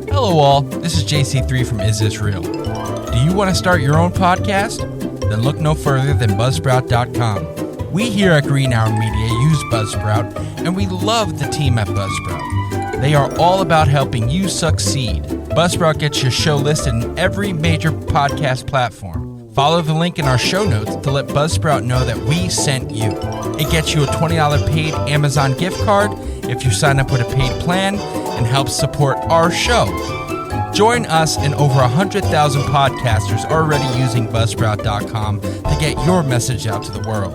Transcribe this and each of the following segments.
Hello all, this is JC3 from Is This Real? Do you want to start your own podcast? Then look no further than Buzzsprout.com. We here at Green Hour Media use Buzzsprout, and we love the team at Buzzsprout. They are all about helping you succeed. Buzzsprout gets your show listed in every major podcast platform. Follow the link in our show notes to let Buzzsprout know that we sent you. It gets you a $20 paid Amazon gift card if you sign up with a paid plan and helps support our show. Join us and over 100,000 podcasters already using Buzzsprout.com to get your message out to the world.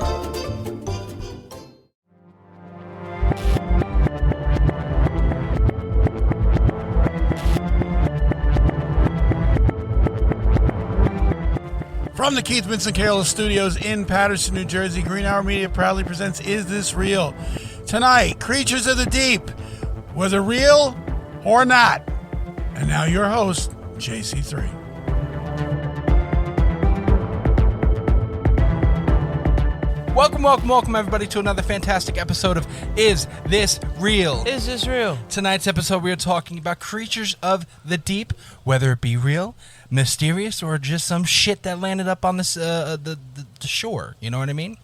From the Keith Vincent Carroll Studios in Paterson, New Jersey, Green Hour Media proudly presents Is This Real? Tonight, creatures of the deep, whether real or not. And now your host, JC3. Welcome everybody to another fantastic episode of Is This Real? Is this real? Tonight's episode we are talking about creatures of the deep, whether it be real, mysterious, or just some shit that landed up on this the shore. You know what I mean?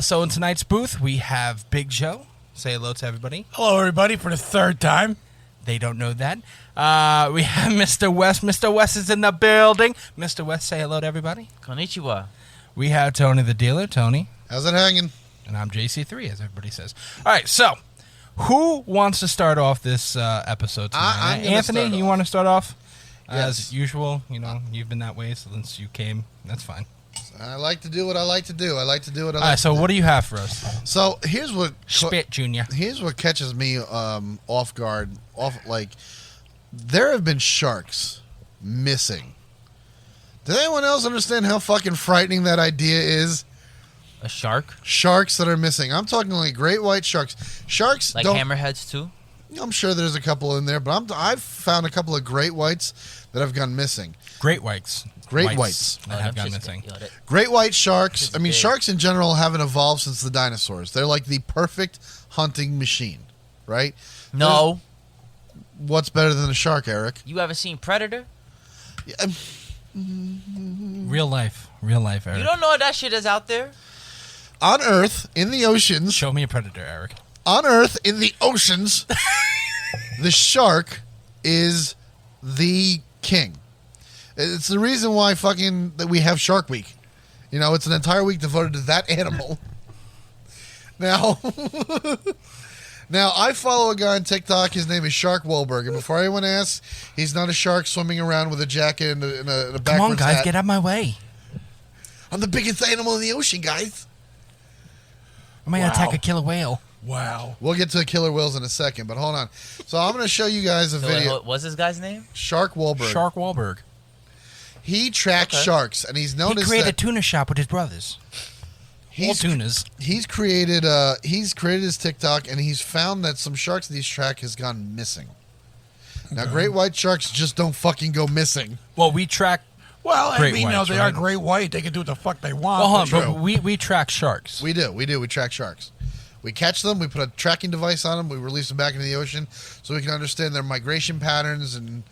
So in tonight's booth we have Big Joe. Say hello to everybody. Hello, everybody, for the third time. They don't know that. We have Mr. West. Mr. West is in the building. Mr. West, say hello to everybody. Konnichiwa. We have Tony the dealer. Tony. How's it hanging? And I'm JC3, as everybody says. All right, so who wants to start off this episode tonight? Anthony, you want to start off? Yes. As usual, you know, you've been that way since you came. That's fine. I like to do what I like to do. All right, so what do you have for us? So here's what Spit, Junior. Here's what catches me off guard. There have been sharks missing. Does anyone else understand how fucking frightening that idea is? A shark? Sharks that are missing. I'm talking like great white sharks. Sharks like don't. hammerheads too? I'm sure there's a couple in there, but I've found a couple of great whites that have gone missing. Great whites. Great whites that have gone missing. Great white sharks. I mean, big. Sharks in general haven't evolved since the dinosaurs. They're like the perfect hunting machine, right? No. What's better than a shark, Eric? You ever seen Predator? Yeah, Real life, Eric. You don't know that shit is out there? on Earth, in the oceans, Show me a predator, Eric. on Earth, in the oceans, the shark is the king. It's the reason why that we have Shark Week. You know, it's an entire week devoted to that animal. Now, I follow a guy on TikTok. His name is Shark Wahlberg. And before anyone asks, he's not a shark swimming around with a jacket and a backwards Come on, guys, hat. get out of my way. I'm the biggest animal in the ocean, guys. I might attack a killer whale. Wow. We'll get to the killer whales in a second, but hold on. So I'm going to show you guys a video. What was this guy's name? Shark Wahlberg. Shark Wahlberg. He tracks sharks, and he's He noticed created a that tuna shop with his brothers. All tunas. He's created his TikTok, and he's found that some sharks that he's tracked has gone missing. Now, great white sharks just don't fucking go missing. Well, we track. Well, Great I mean, whites, they right? are great white. They can do what the fuck they want. Well, hold on, true. but we track sharks. We do. We track sharks. We catch them. We put a tracking device on them. We release them back into the ocean so we can understand their migration patterns and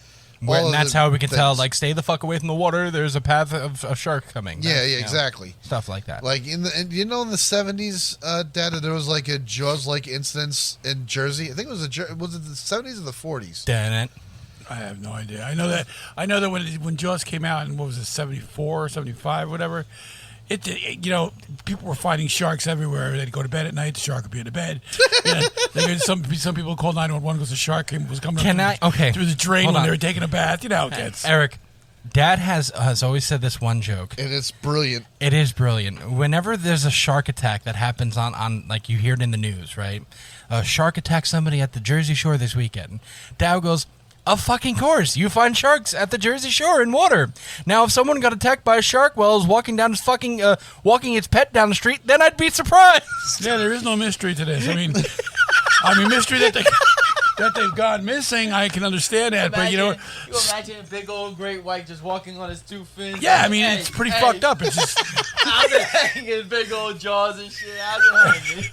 And that's how we can tell, like, stay the fuck away from the water. There's a path of shark coming. Yeah, You know, exactly. stuff like that. Like in the 70s, Dad, there was like a Jaws-like incident in Jersey. I think it was was it the 70s or the 40s? Damn it. I have no idea. I know that when Jaws came out in, what was it, 74, 75, whatever, people were finding sharks everywhere. They'd go to bed at night, the shark would be in the bed. Some people called 911 because the shark was coming through the drain when they were taking a bath. You know how it gets. Eric, Dad has always said this one joke. And it's brilliant. It is brilliant. Whenever there's a shark attack that happens on like you hear it in the news, right? A shark attacked somebody at the Jersey Shore this weekend. Dad goes, of fucking course, you find sharks at the Jersey Shore in water. Now, if someone got attacked by a shark while it was walking down his walking its pet down the street, then I'd be surprised. Yeah, there is no mystery to this. I mean, mystery that they've gone missing, I can understand that. But you imagine a big old great white just walking on his two fins. Yeah, I mean, it's pretty fucked up. It's just how's it hanging? Big old jaws and shit. How's it hanging?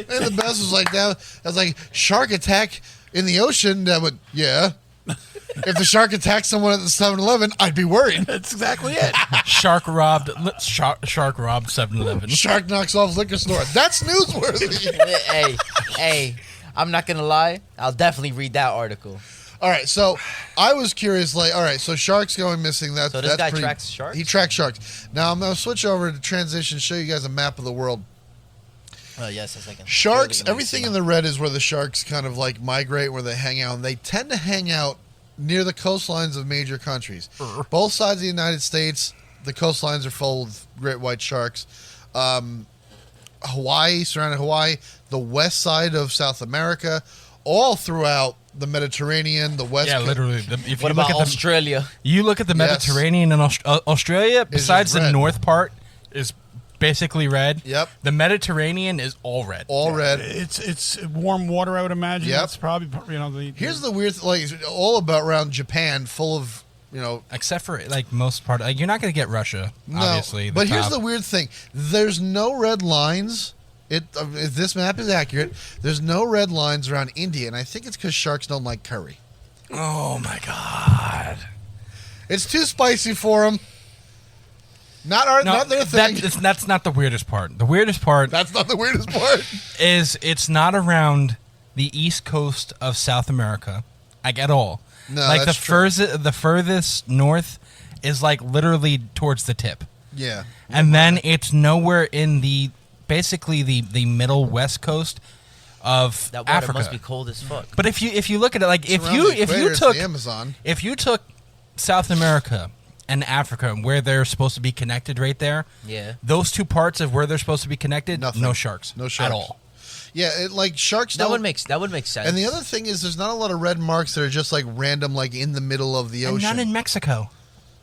And the best was like that. I was like, shark attack in the ocean. That would, yeah. If the shark attacked someone at the 7-Eleven, I'd be worried. That's exactly it. Shark robbed 7-Eleven. Shark knocks off liquor store. That's newsworthy. hey, I'm not gonna lie. I'll definitely read that article. All right, so I was curious, like, all right, so sharks going missing. So this that's guy pretty, tracks sharks? He tracks sharks. Now I'm gonna switch over to transition, show you guys a map of the world. Oh yes, a second. Sharks, everything in the red is where the sharks kind of like migrate, where they hang out. And they tend to hang out near the coastlines of major countries. Both sides of the United States, the coastlines are full of great white sharks. Hawaii, surrounding Hawaii, the west side of South America, all throughout the Mediterranean, the west. Yeah, literally. If What you look about at Australia? you look at the Yes. Mediterranean and Australia, besides just the red. north part, is basically red. Yep. The Mediterranean is all red. All red. It's warm water, I would imagine. Yep. That's probably Here's the weird, like, it's all about around Japan, full of, Except for like most part, like you're not going to get Russia, obviously. But here's the weird thing: there's no red lines. If this map is accurate, there's no red lines around India, and I think it's because sharks don't like curry. Oh my god! It's too spicy for them. Not their thing. That's not the weirdest part. The weirdest part That's not the weirdest part. is it's not around the east coast of South America, like at all. No, like that's true. the furthest north is like literally towards the tip, Yeah. and then it's nowhere in the basically the middle west coast of That water Africa. must be cold as fuck. But if you look at it, like It's around the equator, it's took the Amazon. if you took South America and Africa and where they're supposed to be connected right there, Yeah. those two parts of where they're supposed to be connected, Nothing. no sharks, No sharks at all. Yeah, like sharks. That don't, would make sense. And the other thing is, there's not a lot of red marks that are just like random, like in the middle of the And ocean. none in Mexico.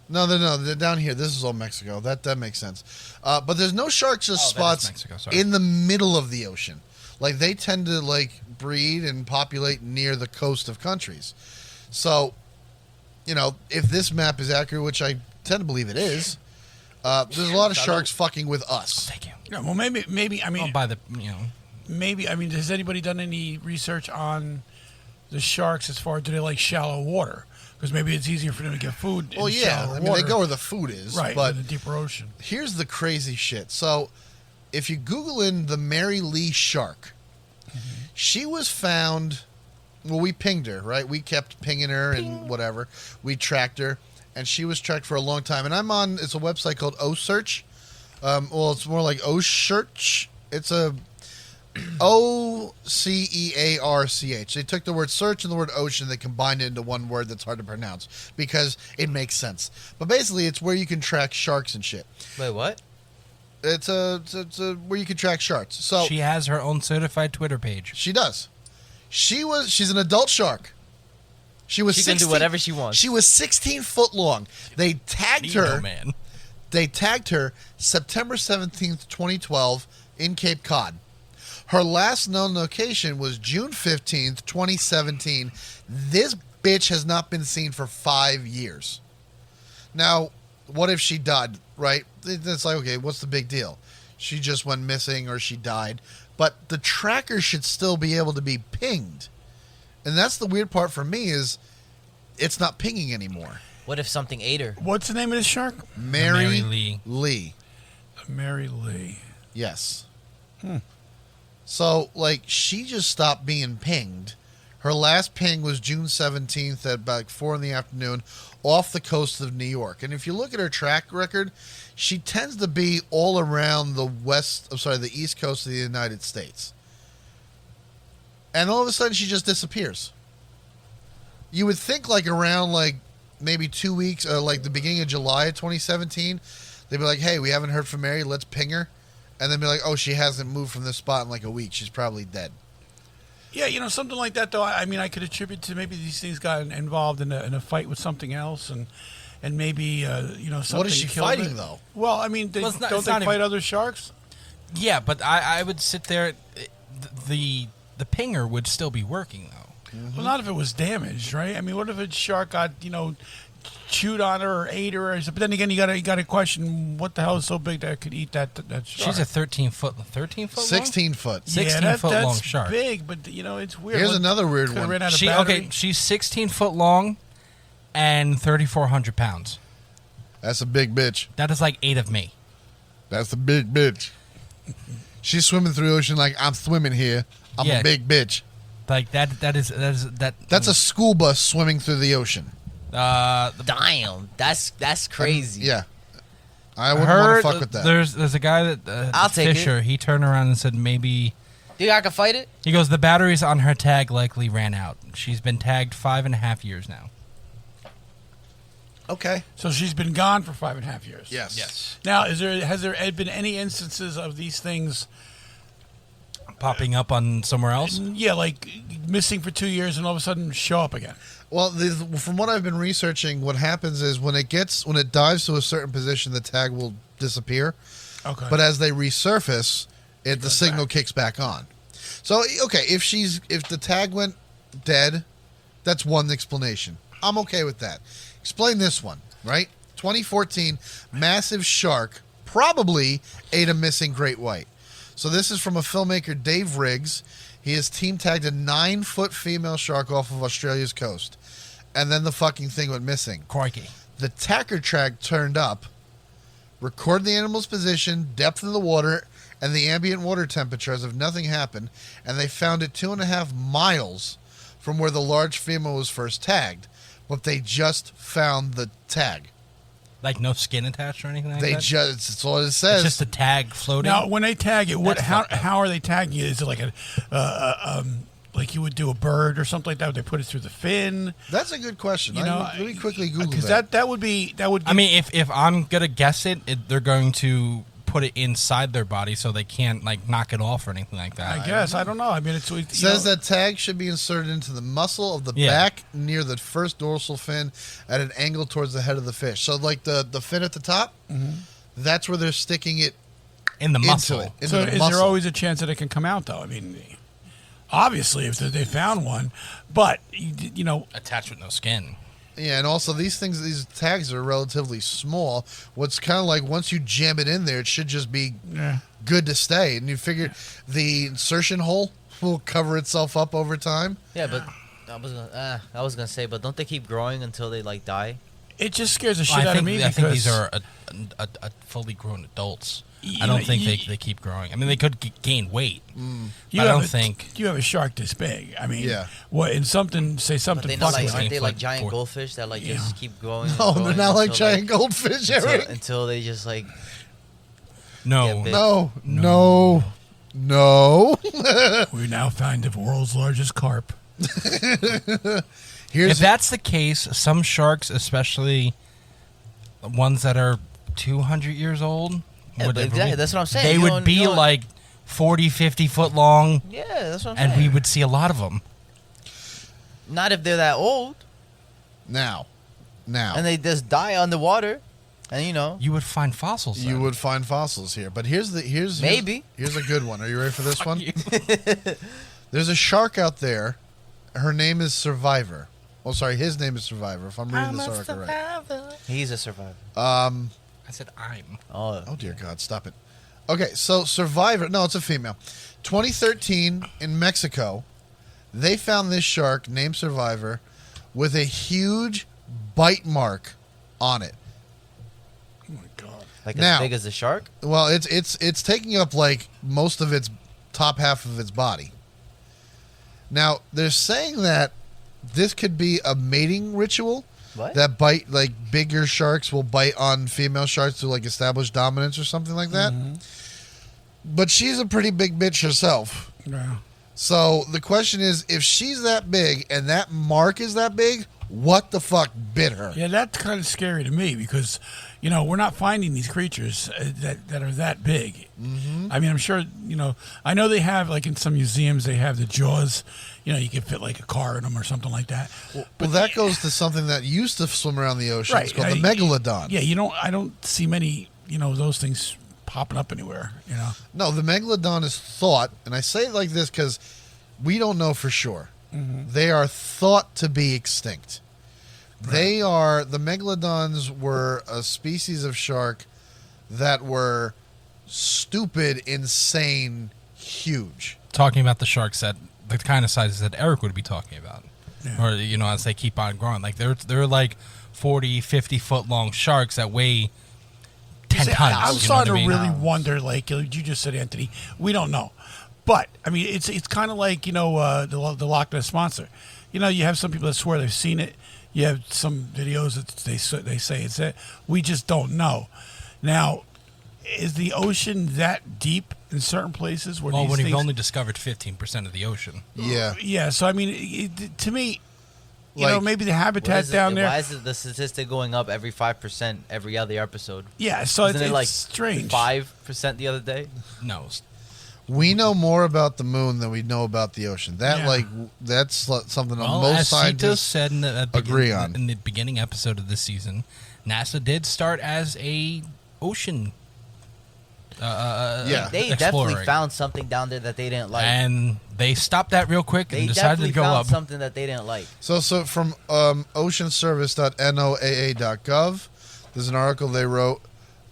No, they're down here. This is all Mexico. That makes sense. But there's no sharks just Oh, that is spots Mexico, sorry. in the middle of the ocean. Like they tend to like breed and populate near the coast of countries. So, if this map is accurate, which I tend to believe it is, there's a lot of sharks fucking with us. Thank you. Yeah, well, maybe. I mean, By the maybe. I mean, has anybody done any research on the sharks as far as do they like shallow water? Because maybe it's easier for them to get food. Well, in yeah. shallower I mean, water. they go where the food is. right, But in the deeper ocean. here's the crazy shit. So, if you Google in the Mary Lee shark, she was found. Well, we pinged her, right? We kept pinging her and whatever. We tracked her, and she was tracked for a long time. And I'm on. It's a website called OSearch. Well, it's more like OSearch. It's a OCEARCH. They took the word search and the word ocean. They combined it into one word that's hard to pronounce because it makes sense. But basically, it's where you can track sharks and shit. Wait, what? It's where you can track sharks. So she has her own certified Twitter page. she does. She's an adult shark. She was She can 16, do whatever she wants. She was 16 foot long. They tagged her. Man. They tagged her September 17th, 2012 in Cape Cod. Her last known location was June 15th, 2017. This bitch has not been seen for 5 years. Now, what if she died, right? It's like, okay, what's the big deal? She just went missing or she died. But the tracker should still be able to be pinged. And that's the weird part for me is it's not pinging anymore. What if something ate her? What's the name of this shark? Mary Lee. Lee. Mary Lee. Yes. So, like, she just stopped being pinged. Her last ping was June 17th at about 4 in the afternoon off the coast of New York. And if you look at her track record, she tends to be all around the east coast of the United States. And all of a sudden, she just disappears. You would think, like, around, like, maybe 2 weeks, like the beginning of July of 2017, they'd be like, hey, we haven't heard from Mary, let's ping her. And then be like, oh, she hasn't moved from this spot in like a week. She's probably dead. Yeah, something like that, though. I mean, I could attribute to maybe these things got involved in a fight with something else, and maybe something. What is she killed fighting it. though? Well, I mean, Well, it's not- don't it's they not fight even- other sharks? Yeah, but I would sit there. The pinger would still be working though. Well, not if it was damaged, right? I mean, what if a shark got chewed on her or ate her. But then again, you got to question what the hell is so big that it could eat that shark. She's a 13 foot 16 foot. 16 foot long shark. Big, but it's weird. Here's another weird one. Ran out of battery. She's 16 foot long and 3,400 pounds. That's a big bitch. That is like 8 of me. That's a big bitch. She's swimming through the ocean like I'm swimming here. I'm a big bitch. Like that is. That's a school bus swimming through the ocean. Damn, that's crazy. Yeah. I wouldn't want to fuck with that. There's a guy that I'll take Fisher. it. He turned around and said maybe. Do you think I can fight it? He goes, the batteries on her tag likely ran out. She's been tagged 5.5 years now. Okay. So she's been gone for 5.5 years. Yes. Now, has there been any instances of these things Popping up on somewhere else? Yeah, like missing for 2 years and all of a sudden show up again. Well, from what I've been researching, what happens is when it dives to a certain position, the tag will disappear. Okay. But as they resurface, the signal kicks back on. So, okay, if the tag went dead, that's one explanation. I'm okay with that. Explain this one, right? 2014, massive shark probably ate a missing great white. So this is from a filmmaker, Dave Riggs. He has team tagged a 9-foot female shark off of Australia's coast. And then the fucking thing went missing. Crikey. The tacker track turned up, recorded the animal's position, depth of the water, and the ambient water temperature as if nothing happened, and they found it 2.5 miles from where the large female was first tagged. But they just found the tag. Like no skin attached or anything like that? That's all it says. It's just a tag floating? Now, when they tag it, how are they tagging it? Is it like like you would do a bird or something like that? Would they put it through the fin? That's a good question. Let me quickly Google because that. that would be. I mean, if I'm gonna guess it, they're going to put it inside their body so they can't like knock it off or anything like that. I guess I don't know. I mean, it says that tag should be inserted into the muscle of the back near the first dorsal fin at an angle towards the head of the fish. So like the fin at the top, that's where they're sticking it in the muscle. Into it, so is there always a chance that it can come out though? I mean, obviously if they found one, but attached with no skin. Yeah, and also these tags are relatively small. What's kind of like once you jam it in there, it should just be good to stay. And you figure the insertion hole will cover itself up over time. Yeah, but I was gonna say, but don't they keep growing until they like die? It just scares the shit out of me. I think these are a fully grown adults. I don't think they keep growing. I mean, they could gain weight. But I don't think you have a shark this big. I mean, yeah. What in something say something? But aren't they like giant goldfish that like just keep growing? No, they're not like giant goldfish, Eric. Until they just like No. We now find the world's largest carp. If that's the case, some sharks, especially ones that are 200 years old, exactly, that's what I'm saying. They would be like 40, 50 foot long. Yeah, that's what I'm saying. And we would see a lot of them. Not if they're that old. Now. And they just die on the water, and you would find fossils. You would find fossils here, but here's a good one. Are you ready for this one? There's a shark out there. Her name is Survivor. Oh, sorry, his name is Survivor. If I'm reading this article right. He's a survivor. I said I'm. Oh dear God, stop it. Okay, so Survivor. No, it's a female. 2013 in Mexico, they found this shark named Survivor with a huge bite mark on it. Oh my God! Like as big as the shark? Well, it's taking up like most of its top half of its body. Now they're saying that this could be a mating ritual. What? That bite, like bigger sharks will bite on female sharks to like establish dominance or something like that. But she's a pretty big bitch herself. Yeah. So the question is, if she's that big and that mark is that big, what the fuck bit her? Yeah, that's kind of scary to me because, we're not finding these creatures that are that big. I mean, I'm sure, I know they have, like in some museums, they have the jaws. You can fit like a car in them or something like that. Well, that goes to something that used to swim around the ocean. Right. It's called the megalodon. Yeah, I don't see many, those things popping up anywhere, No, the megalodon is thought, and I say it like this because we don't know for sure. They are thought to be extinct. The megalodons were a species of shark that were stupid, insane, huge. Talking about the sharks that the kind of sizes that Eric would be talking about. Yeah. Or, as they keep on growing. Like, they're like 40, 50-foot long sharks that weigh 10 tons. I'm starting to really Pounds. wonder, like you just said, Anthony, we don't know. But, I mean, it's kind of like, the Loch Ness Monster. You have some people that swear they've seen it. You have some videos that they say it's it. We just don't know. Now, is the ocean that deep in certain places where Well, these when things... you've only discovered 15% of the ocean. Yeah. Yeah, so, I mean, to me, maybe the Why habitat is down there... Why is the statistic going up every 5% every other episode? Yeah, so Isn't it's it like strange. 5% the other day? No. We know more about the moon than we know about the ocean. That's something that most as Cito scientists said agree on. In the beginning episode of this season, NASA did start as a ocean They exploring. definitely found something down there that they didn't like. And they stopped that real quick They and decided definitely to go found up. something that they didn't like. So from oceanservice.noaa.gov, there's an article they wrote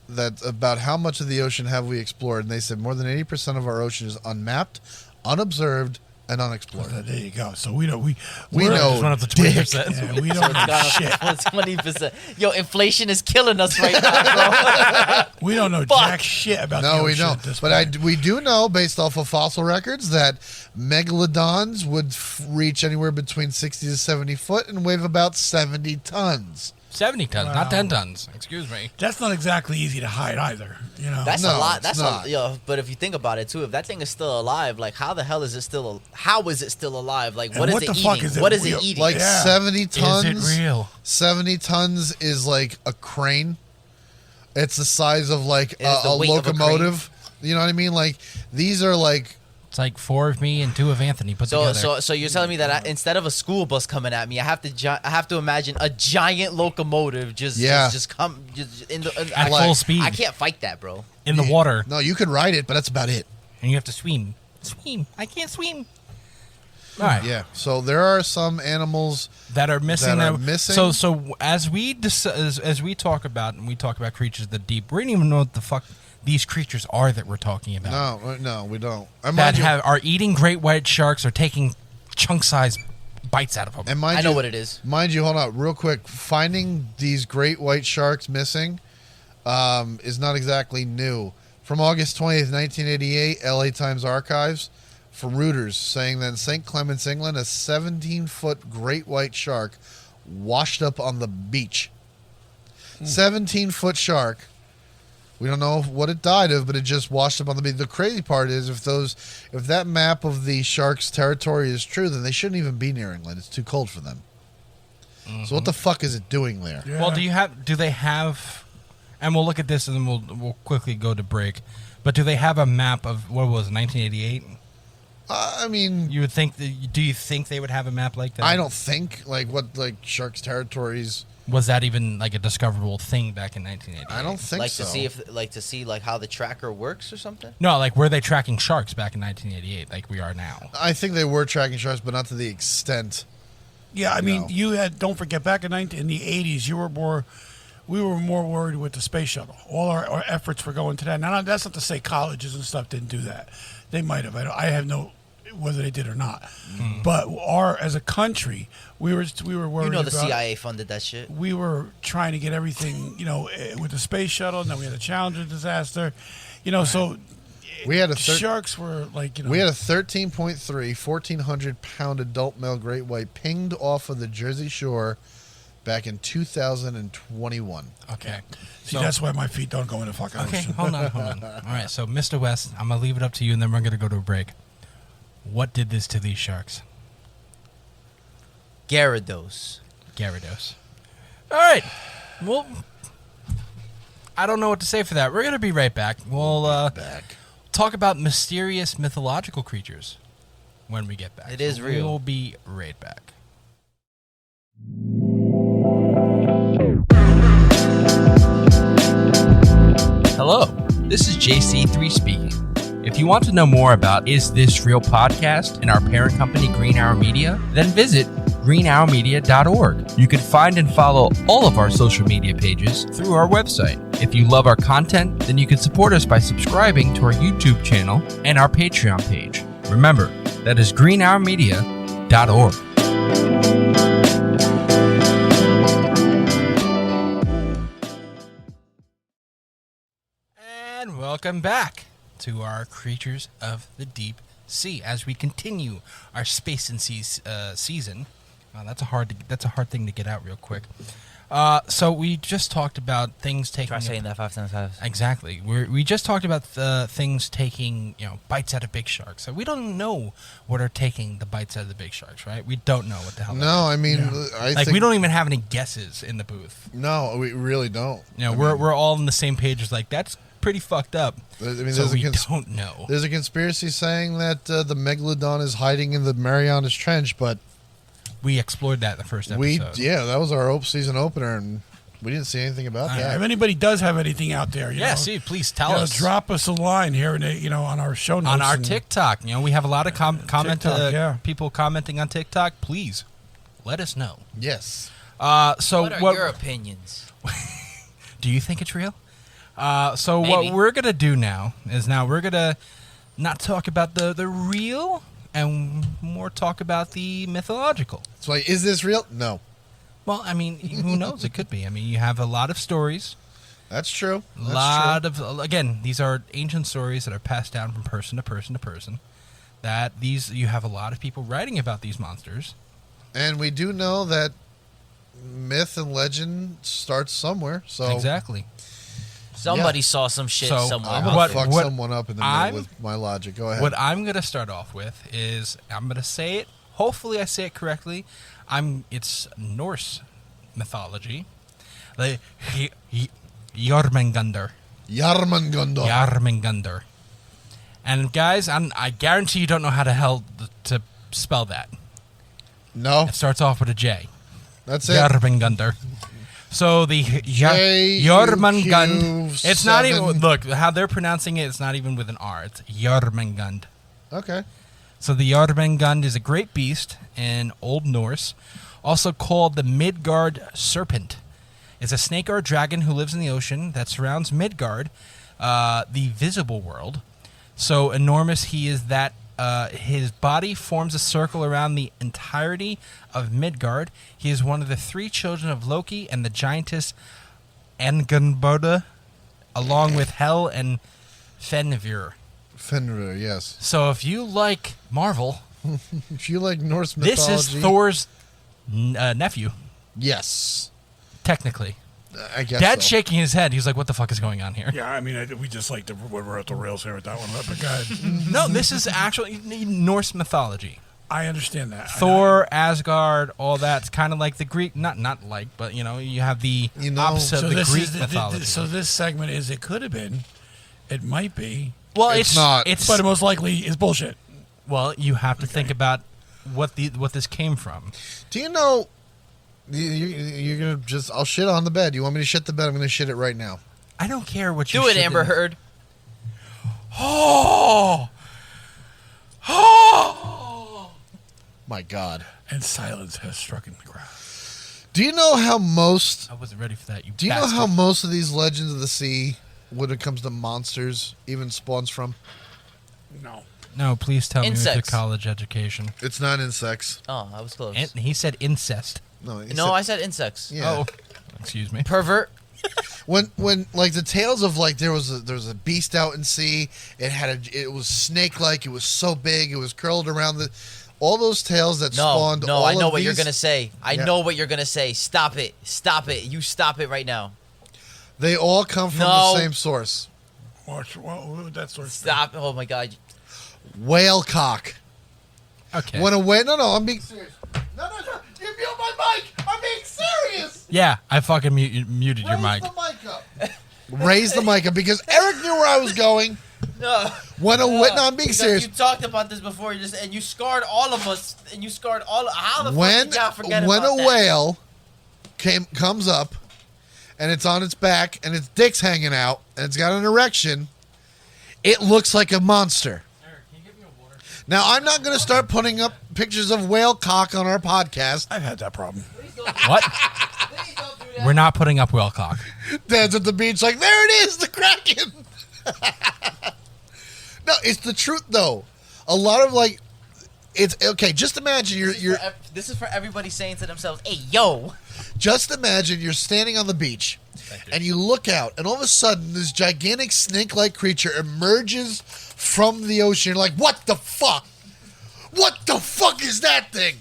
that about how much of the ocean have we explored, and they said more than 80% of our ocean is unmapped, unobserved, and unexplored. There you go. So we know We Just know went up to dick. 20%. Yeah, we don't know shit. 20%. Yo, inflation is killing us right now, bro. We don't know jack shit about the No, we ocean don't. at this But point. we do know, based off of fossil records, that megalodons would reach anywhere between 60 to 70 foot and weigh about 70 tons. 70 tons, Wow. not 10 tons. Excuse me. That's not exactly easy to hide either. That's No, a lot. it's That's not. but if you think about it too, if that thing is still alive, like how the hell is it still? How is it still alive? Like And what is what it the eating? fuck is it What is real- it eating? Like Yeah. 70 tons. Is it real? 70 tons is like a crane. It's the size of like It is the a weight of a locomotive. You know what I mean? Like these are like It's like 4 of me and 2 of Anthony put together. So you're telling me that instead of a school bus coming at me, I have to imagine a giant locomotive just in the At full speed. I can't fight that, bro. in the water. no, you could ride it, but that's about it. And you have to swim. Swim. I can't swim. All right. Yeah. So there are some animals. That are missing. That are missing? So as we talk about creatures of the deep, we don't even know what the fuck these creatures are that we're talking about. No, we don't. That are eating great white sharks or taking chunk-sized bites out of them. And mind I know you- what it is. Mind you, hold on, real quick. Finding these great white sharks missing is not exactly new. From August 20th, 1988, LA Times Archives from Reuters saying that in St. Clements, England, a 17-foot great white shark washed up on the beach. 17-foot shark. We don't know what it died of, but it just washed up on the beach. The crazy part is if that map of the shark's territory is true, then they shouldn't even be near England. It's too cold for them. So what the fuck is it doing there? Yeah. Well, do they have, and we'll look at this and then we'll quickly go to break, but do they have a map of, what was it, 1988? I mean, You would think, do you think they would have a map like that? I don't think sharks' territories. Was that even like a discoverable thing back in 1988? I don't think Like so. to see how the tracker works or something. No, like were they tracking sharks back in 1988 like we are now? I think they were tracking sharks, but not to the extent. Yeah, I mean, No. you had, don't forget, back in the 80s, we were more worried with the space shuttle. All our efforts were going to that. Now, that's not to say colleges and stuff didn't do that. They might have. I have no, whether they did or not. But as a country, we were worried You know the about, CIA funded that shit. we were trying to get everything, with the space shuttle, and then we had the Challenger disaster. So We had a sharks were like, we had a 13.3 1,400-pound adult male great white pinged off of the Jersey Shore back in 2021. Okay. see, that's why my feet don't go in the fucking Okay, ocean. hold on. All right, so Mr. West, I'm going to leave it up to you, and then we're going to go to a break. What did this to these sharks? Gyarados. Gyarados. All right. Well, I don't know what to say for that. We're going to be right back. We'll talk about mysterious mythological creatures when we get back. It is real. We'll be right back. Hello, this is JC3 speaking. If you want to know more about Is This Real podcast and our parent company Green Hour Media, then visit greenhourmedia.org. You can find and follow all of our social media pages through our website. If you love our content, then you can support us by subscribing to our YouTube channel and our Patreon page. Remember, that is greenhourmedia.org. And welcome back to our Creatures of the Deep Sea as we continue our Space and Seas season. That's a hard thing to get out real quick. So we just talked about things taking. Try saying that 5 times fast. Exactly. We just talked about things taking bites out of big sharks. So we don't know what are taking the bites out of the big sharks, right? We don't know what the hell. No, I mean, I think we don't even have any guesses in the booth. No, we really don't. We're all on the same page. It's like that's pretty fucked up. I mean, so we don't know. There's a conspiracy saying that the megalodon is hiding in the Marianas Trench, but we explored that in the first episode. That was our season opener, and we didn't see anything about that. If anybody does have anything out there, please tell us. Drop us a line here, on our show notes. On our TikTok. We have a lot of people commenting on TikTok. Please, let us know. Yes. So what are your opinions? Do you think it's real? Maybe. What we're going to do now is we're going to not talk about the real and more talk about the mythological. So, is this real? No. Well, I mean, who knows? It could be. I mean, you have a lot of stories. That's true. Again, these are ancient stories that are passed down from person to person to person. You have a lot of people writing about these monsters. And we do know that myth and legend starts somewhere. So exactly. Somebody saw some shit somewhere. I'm going to fuck someone up in the middle with my logic. Go ahead. What I'm going to start off with is, I'm going to say it. Hopefully I say it correctly. It's Norse mythology. The Jormungandr. Jormungandr. And guys, I guarantee you don't know how the hell to spell that. No. It starts off with a J. That's it. Jormungandr. So the Jormungand, it's not even, look, how they're pronouncing it, it's not even with an R. It's Jormungand. Okay. So the Jormungand is a great beast in Old Norse, also called the Midgard serpent. It's a snake or a dragon who lives in the ocean that surrounds Midgard, the visible world. So enormous he is that his body forms a circle around the entirety of Midgard. He is one of the 3 children of Loki and the giantess Angunboda, along with Hel and Fenrir. Fenrir, yes. So if you like Marvel, if you like Norse mythology, this is Thor's nephew. Yes, technically. I guess Dad's so. shaking his head. He's like, "What the fuck is going on here?" Yeah, I mean, we just like we're at the rails here with that one. But go ahead. No, this is actually Norse mythology. I understand that. Thor, Asgard, all that's kind of like the Greek. Not like, but you have the opposite of the Greek mythology. So this segment is. It could have been. It might be. Well, it's not. But it most likely is bullshit. Well, you have to think about what this came from. Do you know? You're gonna just. I'll shit on the bed. You want me to shit the bed? I'm gonna shit it right now. I don't care what you do. It, Amber Heard. Oh, my God! And silence has struck in the ground. Do you know how most? I wasn't ready for that. Do you know how most of these legends of the sea, when it comes to monsters, even spawns from? No. No, please tell me with your Insects. college education. It's not insects. Oh, I was close. He said incest. No, I said insects. Yeah. Oh, excuse me. Pervert. When like the tales of like there was a beast out in sea. It was snake like. It was so big. It was curled around all those tales that spawned. No, all I know of what you're these- gonna say. I know what you're gonna say. Stop it. Stop it. You stop it right now. They all come from the same source. What would that source? Stop. Oh my God. Whale cock. Okay. When a whale. No, I'm being serious. No. You mute my mic. I'm being serious. Yeah, I fucking muted your mic. Raise the mic up. Raise the mic up because Eric knew where I was going. No. When a whale. No, I'm being serious. You talked about this before, and you scarred all of us, and you scarred all. How the fuck did y'all forget when about a that? whale comes up, and it's on its back, and its dick's hanging out, and it's got an erection, it looks like a monster. Eric, can you give me a water? Now, I'm not going to start putting up pictures of whale cock on our podcast. I've had that problem. What? We're not putting up whale cock. Dad's at the beach like, there it is, the Kraken. No, it's the truth, though. A lot of, like, it's, okay, just imagine you're This is for everybody saying to themselves, hey, yo. just imagine you're standing on the beach, and you look out, and all of a sudden, this gigantic snake-like creature emerges from the ocean. You're like, what the fuck? What the fuck is that thing?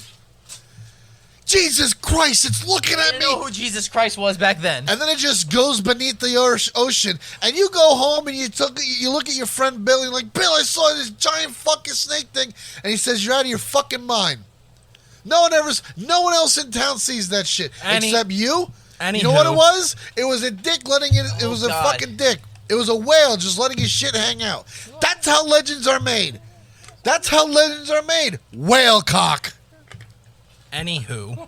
Jesus Christ, it's looking I at didn't me. know who Jesus Christ was back then. And then it just goes beneath the ocean. And you go home and you look at your friend Bill and you're like, Bill, I saw this giant fucking snake thing. And he says, you're out of your fucking mind. No one else in town sees that shit. Except you. You know what it was? It was a dick letting it. It was a fucking dick. It was a whale just letting his shit hang out. That's how legends are made. Whale cock. Anywho.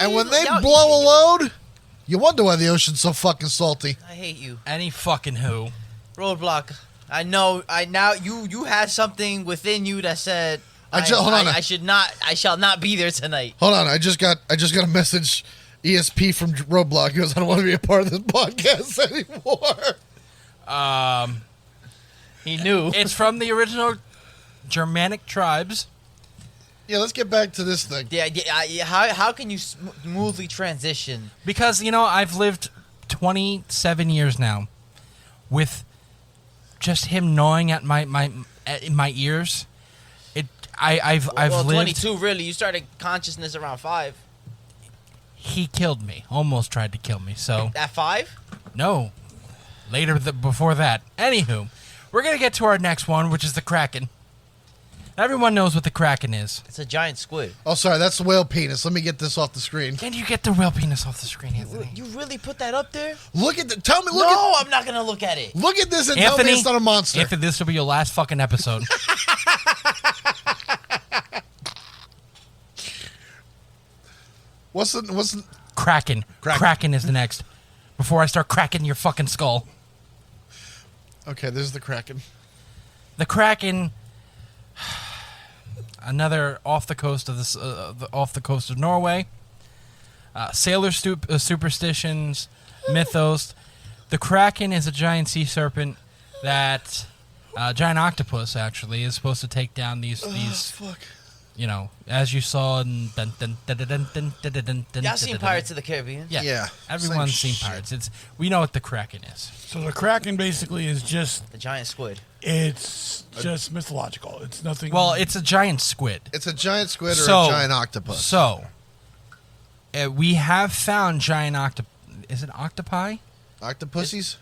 And when they blow a load, you wonder why the ocean's so fucking salty. I hate you. Any fucking who. Roadblock. I know. You had something within you that said hold on. I shall not be there tonight. Hold on, I just got a message, ESP from Roadblock. He goes, I don't want to be a part of this podcast anymore. He knew. It's from the original Germanic tribes. Yeah, let's get back to this thing. Yeah. How can you smoothly transition? Because, I've lived 27 years now with just him gnawing at in my ears. I've lived 22 really. You started consciousness around 5. He killed me. Almost tried to kill me. So At 5? no. Later before that. Anywho, we're going to get to our next one, which is the Kraken. Everyone knows what the Kraken is. It's a giant squid. Oh, sorry, that's the whale penis. Let me get this off the screen. Can you get the whale penis off the screen, Anthony? You really put that up there? Look at I'm not gonna look at it. Look at this and tell me it's not a monster. Anthony, this will be your last fucking episode. What's the Kraken. Kraken is the next. Before I start cracking your fucking skull. Okay, this is the Kraken. The Kraken, another off the coast of Norway. Sailor superstitions, mythos. The Kraken is a giant sea serpent that giant octopus actually is supposed to take down these. Fuck. As you saw in. Y'all seen Pirates of the Caribbean? Yeah. Everyone's seen Pirates. We know what the Kraken is. So the Kraken basically is just The giant squid. it's just mythological. It's nothing. Well, it's a giant squid. It's a giant squid or a giant octopus. So, we have found giant Is it octopi? Octopussies?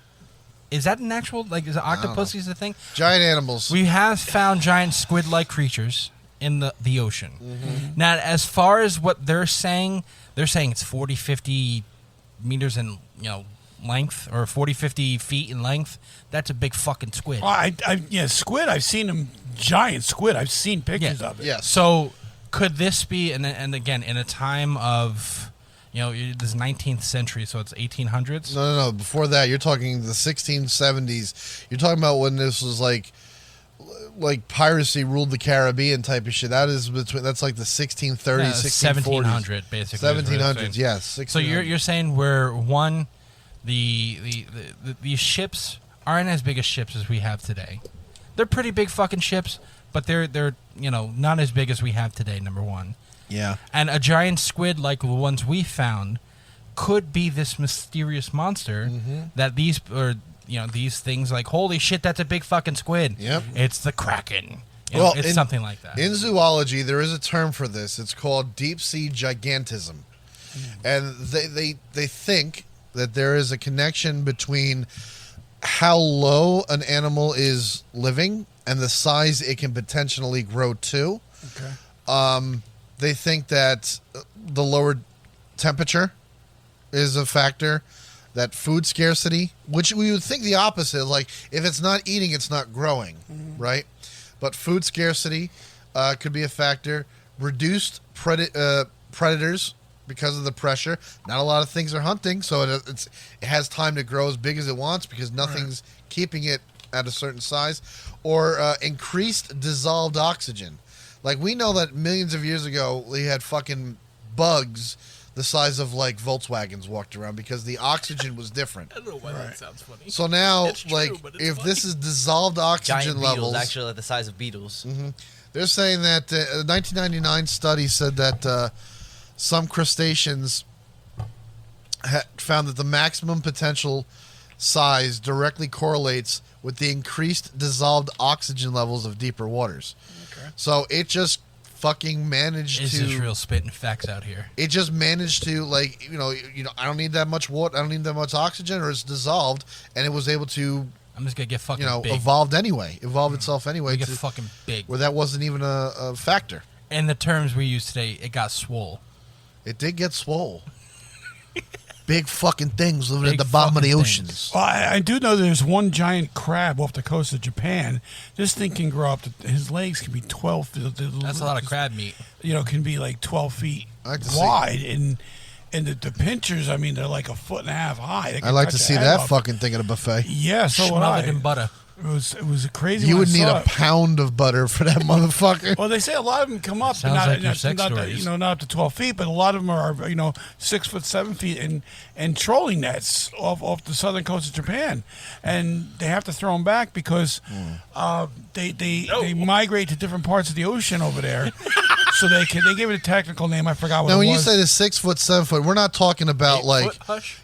Is that an actual, is it octopussies a thing? Giant animals. We have found giant squid-like creatures in the ocean. Mm-hmm. Now, as far as what they're saying it's 40, 50 meters in, length, or 40, 50 feet in length. That's a big fucking squid. Squid. I've seen them. Giant squid. I've seen pictures of it. Yes. So, could this be, and again, in a time of, this 19th century, so it's 1800s? No. Before that, you're talking the 1670s. You're talking about when this was like piracy ruled the Caribbean type of shit. That's like the 1630s, 1640s. 1700, basically. 1700s, yes. 1600s. So you're saying where these ships aren't as big as ships as we have today. They're pretty big fucking ships, but they're not as big as we have today. Number one. Yeah. And a giant squid like the ones we found could be this mysterious monster that these things like, holy shit, that's a big fucking squid. Yep. It's the Kraken. It's something like that. In zoology, there is a term for this. It's called deep sea gigantism. And they think that there is a connection between how low an animal is living and the size it can potentially grow to. Okay. They think that the lower temperature is a factor, that food scarcity, which we would think the opposite, like if it's not eating, it's not growing, right? But food scarcity could be a factor. Reduced predators because of the pressure. Not a lot of things are hunting, so it has time to grow as big as it wants because nothing's keeping it at a certain size, or increased dissolved oxygen. Like, we know that millions of years ago, we had fucking bugs the size of, like, Volkswagens walked around because the oxygen was different. I don't know why that sounds funny. So now, It's true, like, but it's if funny. this is dissolved oxygen Giant levels... beetles, actually, like the size of beetles. They're saying that a 1999 study said that some crustaceans found that the maximum potential size directly correlates with the increased dissolved oxygen levels of deeper waters. Okay. So it just fucking managed Is to... this real spitting facts out here? It just managed to, like, you know, I don't need that much water, I don't need that much oxygen, or it's dissolved, and it was able to, I'm just gonna get fucking big. evolve itself anyway, Get to, fucking big. where that wasn't even a factor. In the terms we use today, it got swole. It did get swole. Big fucking things living at Big the bottom of the fucking oceans. Well, I do know there's one giant crab off the coast of Japan. This thing can grow up to, his legs can be 12 feet. That's a lot of crab meat. You know, can be like 12 feet I like to see- wide. And the pinchers, I mean, they're like a foot and a half high. They I'd can like cut to your see head that off. fucking thing at a buffet. Yeah, so would Smell I. it in butter. It was crazy. You when would I need saw a it. pound of butter for that motherfucker. Well, they say a lot of them come up, Sounds not, like your not, sex not, stories. not up to 12 feet, but a lot of them are 6 foot, 7 feet, and trolling nets off the southern coast of Japan, and they have to throw them back because they migrate to different parts of the ocean over there, so they gave it a technical name. I forgot what Now, it when you was. say the 6 foot, 7 foot, we're not talking about like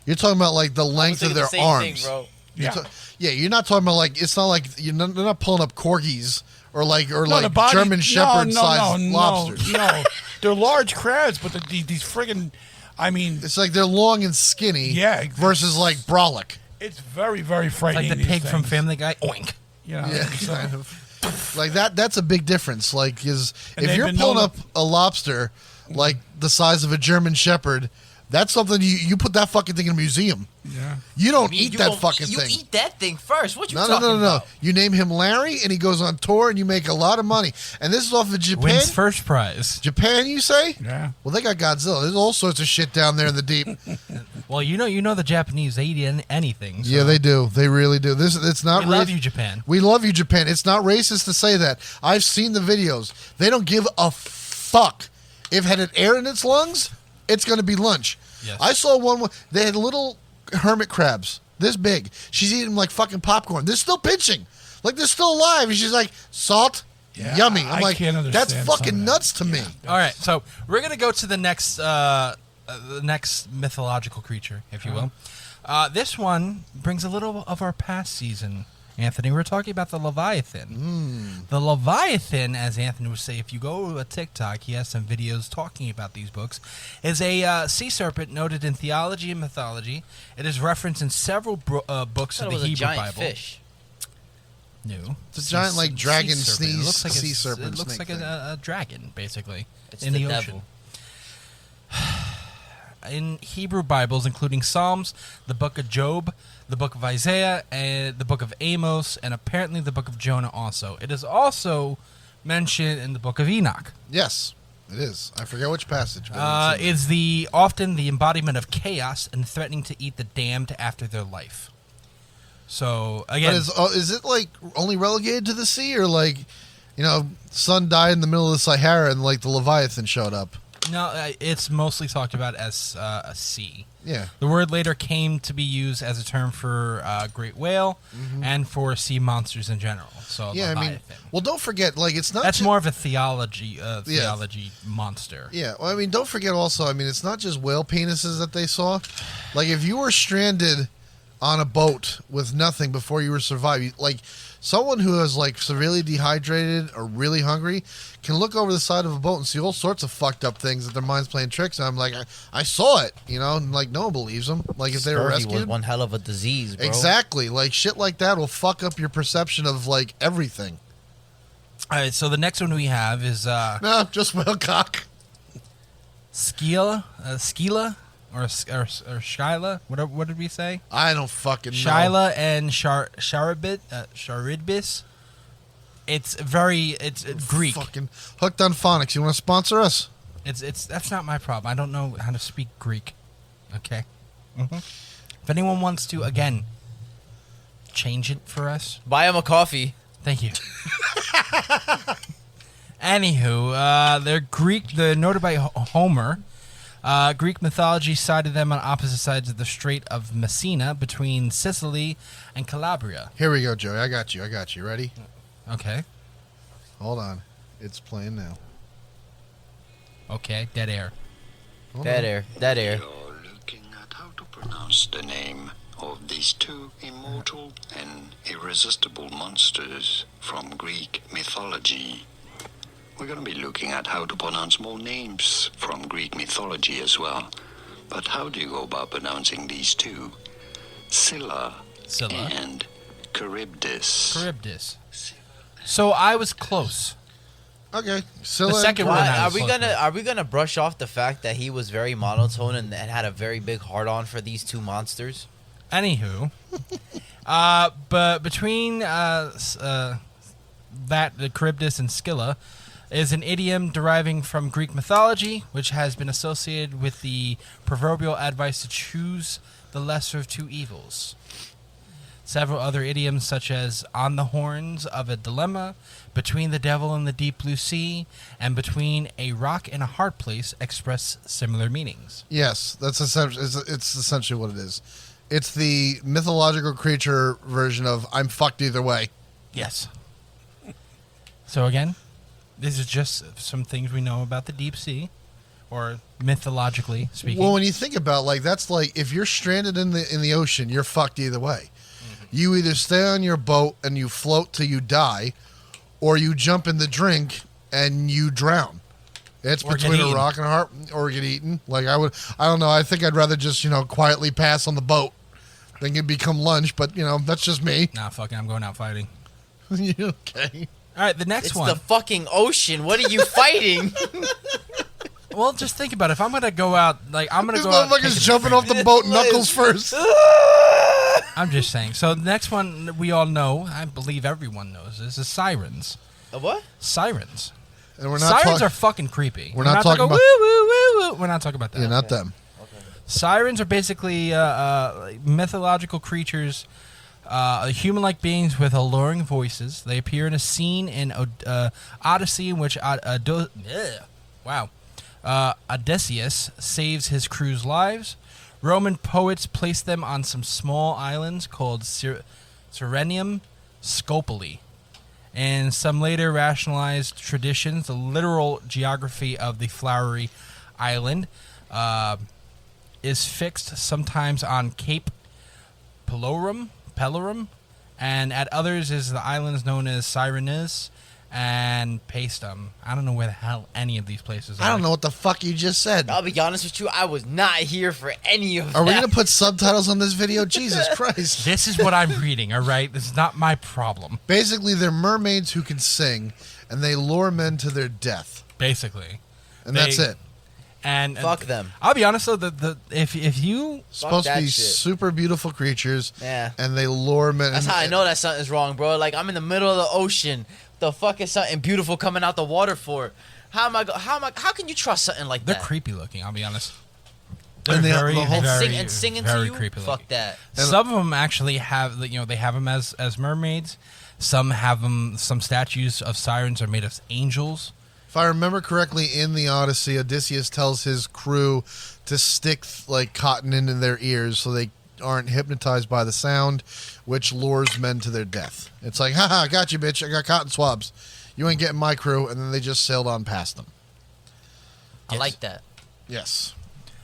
you're talking about like the length of their arms. bro. Yeah. You're not talking about like it's not like they're not pulling up corgis or like the body- German Shepherd sized lobsters. No, they're large crabs, but these friggin', I mean, It's like they're long and skinny. Yeah. Versus like brolic. it's very, very frightening. Like the these pig from things. Family Guy. Oink. You know, Yeah, so- kind of. Like that's a big difference. Like, is And if they've you're been pulling known up a lobster like the size of a German Shepherd, that's something you put that fucking thing in a museum. Yeah. You don't I mean, eat you that gonna- fucking you thing. eat that thing first. What you No, talking no. about? You name him Larry, and he goes on tour, and you make a lot of money. And this is off of Japan. Wins first prize. Japan, you say? Yeah. Well, they got Godzilla. There's all sorts of shit down there in the deep. Well, you know the Japanese, they eat anything. So Yeah, they do. They really do. It's not. we love you, Japan. We love you, Japan. It's not racist to say that. I've seen the videos. They don't give a fuck. If it had air in its lungs, it's going to be lunch. Yes. I saw one. They had little hermit crabs, this big. She's eating them like fucking popcorn. They're still pinching, like they're still alive. And she's like, salt, Yeah, yummy. I'm I like, can't that's understand some fucking of that. nuts to me. All right, so we're gonna go to the next mythological creature, if you will. This one brings a little of our past season, Anthony. We're talking about the Leviathan. The Leviathan, as Anthony would say, if you go to a TikTok, he has some videos talking about these books, is a sea serpent noted in theology and mythology. It is referenced in several books I of thought the it was a Hebrew giant Bible. fish. No. It's a giant, like, dragon serpent. sneeze- It looks like sea a, serpent It looks snake like thing. a dragon, basically, It's in the the devil. ocean. In Hebrew Bibles, including Psalms, the book of Job, the book of Isaiah, and the book of Amos, and apparently the book of Jonah also. It is also mentioned in the book of Enoch. Yes, it is. I forget which passage. But Is often the embodiment of chaos and threatening to eat the damned after their life. So, again... But is it like only relegated to the sea, or like, sun died in the middle of the Sahara and like the Leviathan showed up? No, it's mostly talked about as a sea. Yeah. The word later came to be used as a term for great whale and for sea monsters in general. So Yeah, I mean, Leviathan. well, don't forget, like, it's not. That's ju- more of a theology monster. Yeah, well, I mean, don't forget also. I mean, it's not just whale penises that they saw. Like, if you were stranded on a boat with nothing before you were survived, like someone who is like severely dehydrated or really hungry can look over the side of a boat and see all sorts of fucked up things that their mind's playing tricks. And I'm like, I saw it, and like no one believes them. Like if they were Scurvy was rescued, one hell of a disease, bro. exactly. Like shit like that will fuck up your perception of like everything. All right, so the next one we have is No, just whale cock. Skila, or Shyla. What did we say? I don't fucking know. Shyla and Charybdis. It's Greek. Fucking hooked on phonics. You want to sponsor us? It's that's not my problem. I don't know how to speak Greek. Okay. If anyone wants to, again, change it for us? Buy him a coffee. Thank you. Anywho, they're Greek. They're noted by Homer. Greek mythology cited them on opposite sides of the Strait of Messina between Sicily and Calabria. Here we go, Joey. I got you. Ready? Okay. Hold on. It's playing now. Okay, dead air. Dead air. You're looking at how to pronounce the name of these two immortal and irresistible monsters from Greek mythology. We're going to be looking at how to pronounce more names from Greek mythology as well. But how do you go about pronouncing these two? Scylla and Charybdis. Charybdis. So I was close. Okay. The second one. Are we gonna brush off the fact that he was very monotone and had a very big heart on for these two monsters? Anywho, but between the Charybdis and Scylla is an idiom deriving from Greek mythology, which has been associated with the proverbial advice to choose the lesser of two evils. Several other idioms, such as on the horns of a dilemma, between the devil and the deep blue sea, and between a rock and a hard place, express similar meanings. Yes, that's it's essentially what it is. It's the mythological creature version of I'm fucked either way. Yes. So again, these are just some things we know about the deep sea, or mythologically speaking. Well, when you think about that's like if you're stranded in the ocean, you're fucked either way. You either stay on your boat and you float till you die, or you jump in the drink and you drown. It's Or between get a rock and a hard, or get eaten. I don't know. I think I'd rather just quietly pass on the boat than it become lunch. But that's just me. Nah, fucking, I'm going out fighting. Okay. All right, the next It's one. the fucking ocean. What are you fighting? Well, just think about it. If I'm gonna go out, I'm gonna This go out. motherfucker's jumping off the boat knuckles first. I'm just saying. So the next one we all know, I believe everyone knows this, is sirens. A what? Sirens. And we're not Sirens are fucking creepy. We're not talking about woo woo woo woo. We're not talking about that. Yeah, not them. Sirens are basically mythological creatures, human-like beings with alluring voices. They appear in a scene in Odyssey in which Odysseus saves his crew's lives. Roman poets placed them on some small islands called Serenium Scopoli. In some later rationalized traditions, the literal geography of the flowery island is fixed sometimes on Cape Pellorum, and at others is the islands known as Syrenes and Paestum. I don't know where the hell any of these places are. I don't know what the fuck you just said. I'll be honest with you, I was not here for any of that. Are we going to put subtitles on this video? Jesus Christ. This is what I'm reading, all right? This is not my problem. Basically, they're mermaids who can sing, and they lure men to their death. Basically. That's it. And Fuck them. I'll be honest though, if you Supposed to that be shit. super beautiful creatures, Yeah. and they lure men. That's how I know that something's wrong, bro. Like, I'm in the middle of the ocean. The fuck is something beautiful coming out the water for? How can you trust something like they're that? creepy looking. I'll be honest. And They're the whole- And singing to very you? creepy Fuck looking. that. Some of them actually have, they have them as mermaids. Some have them. Some statues of sirens are made of angels. If I remember correctly, in the Odyssey, Odysseus tells his crew to stick cotton into their ears so they aren't hypnotized by the sound, which lures men to their death. It's like, haha, got you, bitch. I got cotton swabs. You ain't getting my crew. And then they just sailed on past them. I like that. Yes.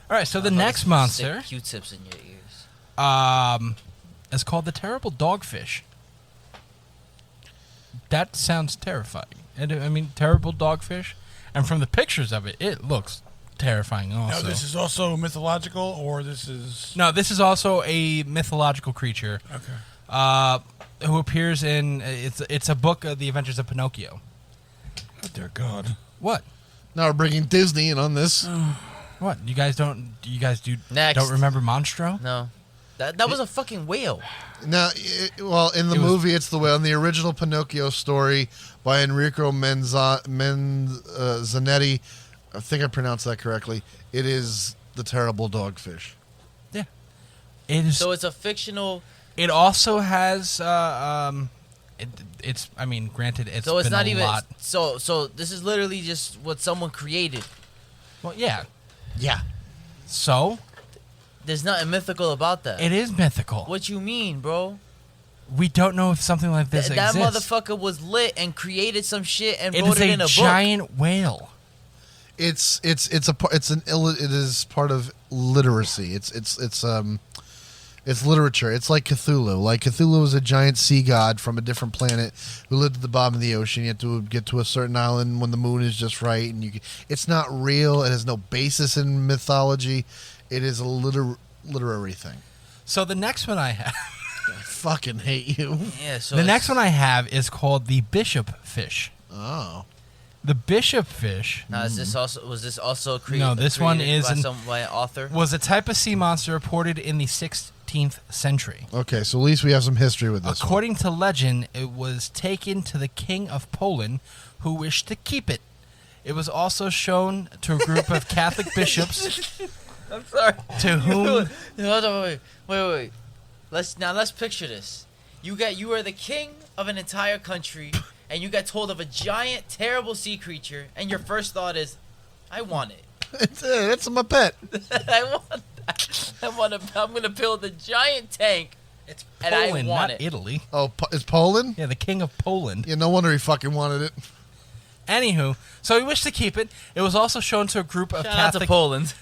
All right, so the Motherfuckers next monster stick Q-tips in your ears. is called the terrible dogfish. That sounds terrifying. I mean, terrible dogfish. And from the pictures of it, it looks terrifying also. Now, this is also mythological, or this is... No, this is also a mythological creature. Okay. Who appears in... It's a book, The Adventures of Pinocchio. Oh, dear God. What? Now we're bringing Disney in on this. What? You guys don't Next. remember Monstro? No. That was a fucking whale. Now, in the movie, it's the whale. In the original Pinocchio story by Enrico Zanetti, I think I pronounced that correctly, it is the terrible dogfish. Yeah. It is. So it's a fictional It also has it's. I mean, granted, it's So it's been not a even. lot. So this is literally just what someone created. Well, yeah. Yeah. So There's nothing mythical about that. it is mythical. What you mean, bro? We don't know if something like this That exists. motherfucker was lit and created some shit and It wrote is it a in a book. giant whale. It is part of literacy. It's literature. It's like Cthulhu. Like Cthulhu was a giant sea god from a different planet who lived at the bottom of the ocean. You have to get to a certain island when the moon is just right, and it's not real. It has no basis in mythology. It is a literary thing. So the next one I have, I fucking hate you. Yeah. So the next one I have is called the bishop fish. Oh. The bishop fish Now, was this also created? No, this one is by an author. was a type of sea monster reported in the 16th century. Okay, so at least we have some history with this. According to legend, it was taken to the king of Poland, who wished to keep it. It was also shown to a group of Catholic bishops. I'm sorry. To whom? Hold on, wait. Let's picture this. You are the king of an entire country, and you got told of a giant, terrible sea creature, and your first thought is, I want it. It's my pet. I want that. I'm gonna build a giant tank. It's And I Poland, want not it. Italy. Oh, it's Poland? Yeah, the king of Poland. Yeah, no wonder he fucking wanted it. Anywho, so he wished to keep it. It was also shown to a group of Shout out to Catholic Poland.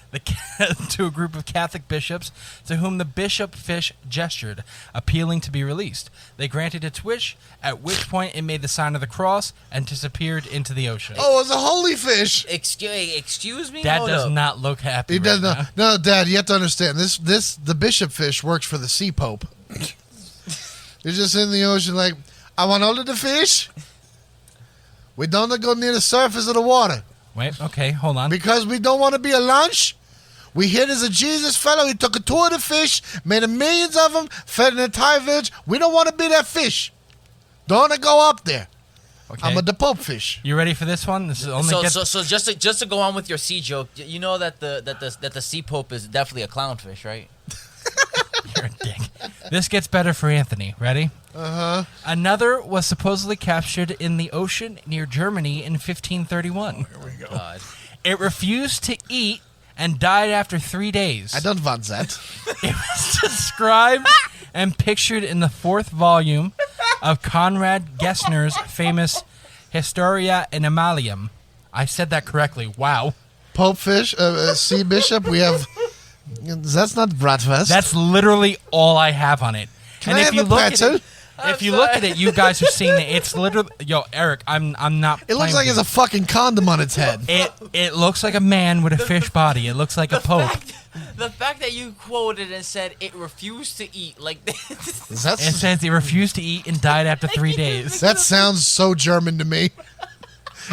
to a group of Catholic bishops, to whom the bishop fish gestured, appealing to be released. They granted its wish, at which point it made the sign of the cross and disappeared into the ocean. Oh, it's a holy fish. Excuse me. That Hold does up. not look happy. He right does now. not. No, Dad, you have to understand. The bishop fish works for the sea pope. They're just in the ocean like, I want all of the fish. We don't go near the surface of the water. Wait, okay, hold on. Because we don't want to be a lunch. We hear there's a Jesus fellow. He took a tour of the fish, made millions of them, fed an entire village. We don't want to be that fish. Don't want to go up there. Okay. I'm the pope fish. You ready for this one? This is only So just to go on with your sea joke, you know that the sea pope is definitely a clownfish, right? You're a dick. This gets better for Anthony. Ready? Uh-huh. Another was supposedly captured in the ocean near Germany in 1531. Here we go. God. It refused to eat and died after 3 days. I don't want that. It was described and pictured in the 4th volume of Conrad Gessner's famous Historia Animalium. I said that correctly. Wow. Pope fish, sea bishop. We have. That's not bratwurst. That's literally all I have on it. Can I have a pretzel? If you look at it, you guys are seeing it. It's literally, yo, Eric. I'm not. It looks playing like with it's a fucking condom on its head. It looks like a man with a fish body. It looks like a pope. The fact that you quoted and said it refused to eat, like It says it refused to eat and died after 3 days. That sounds so German to me.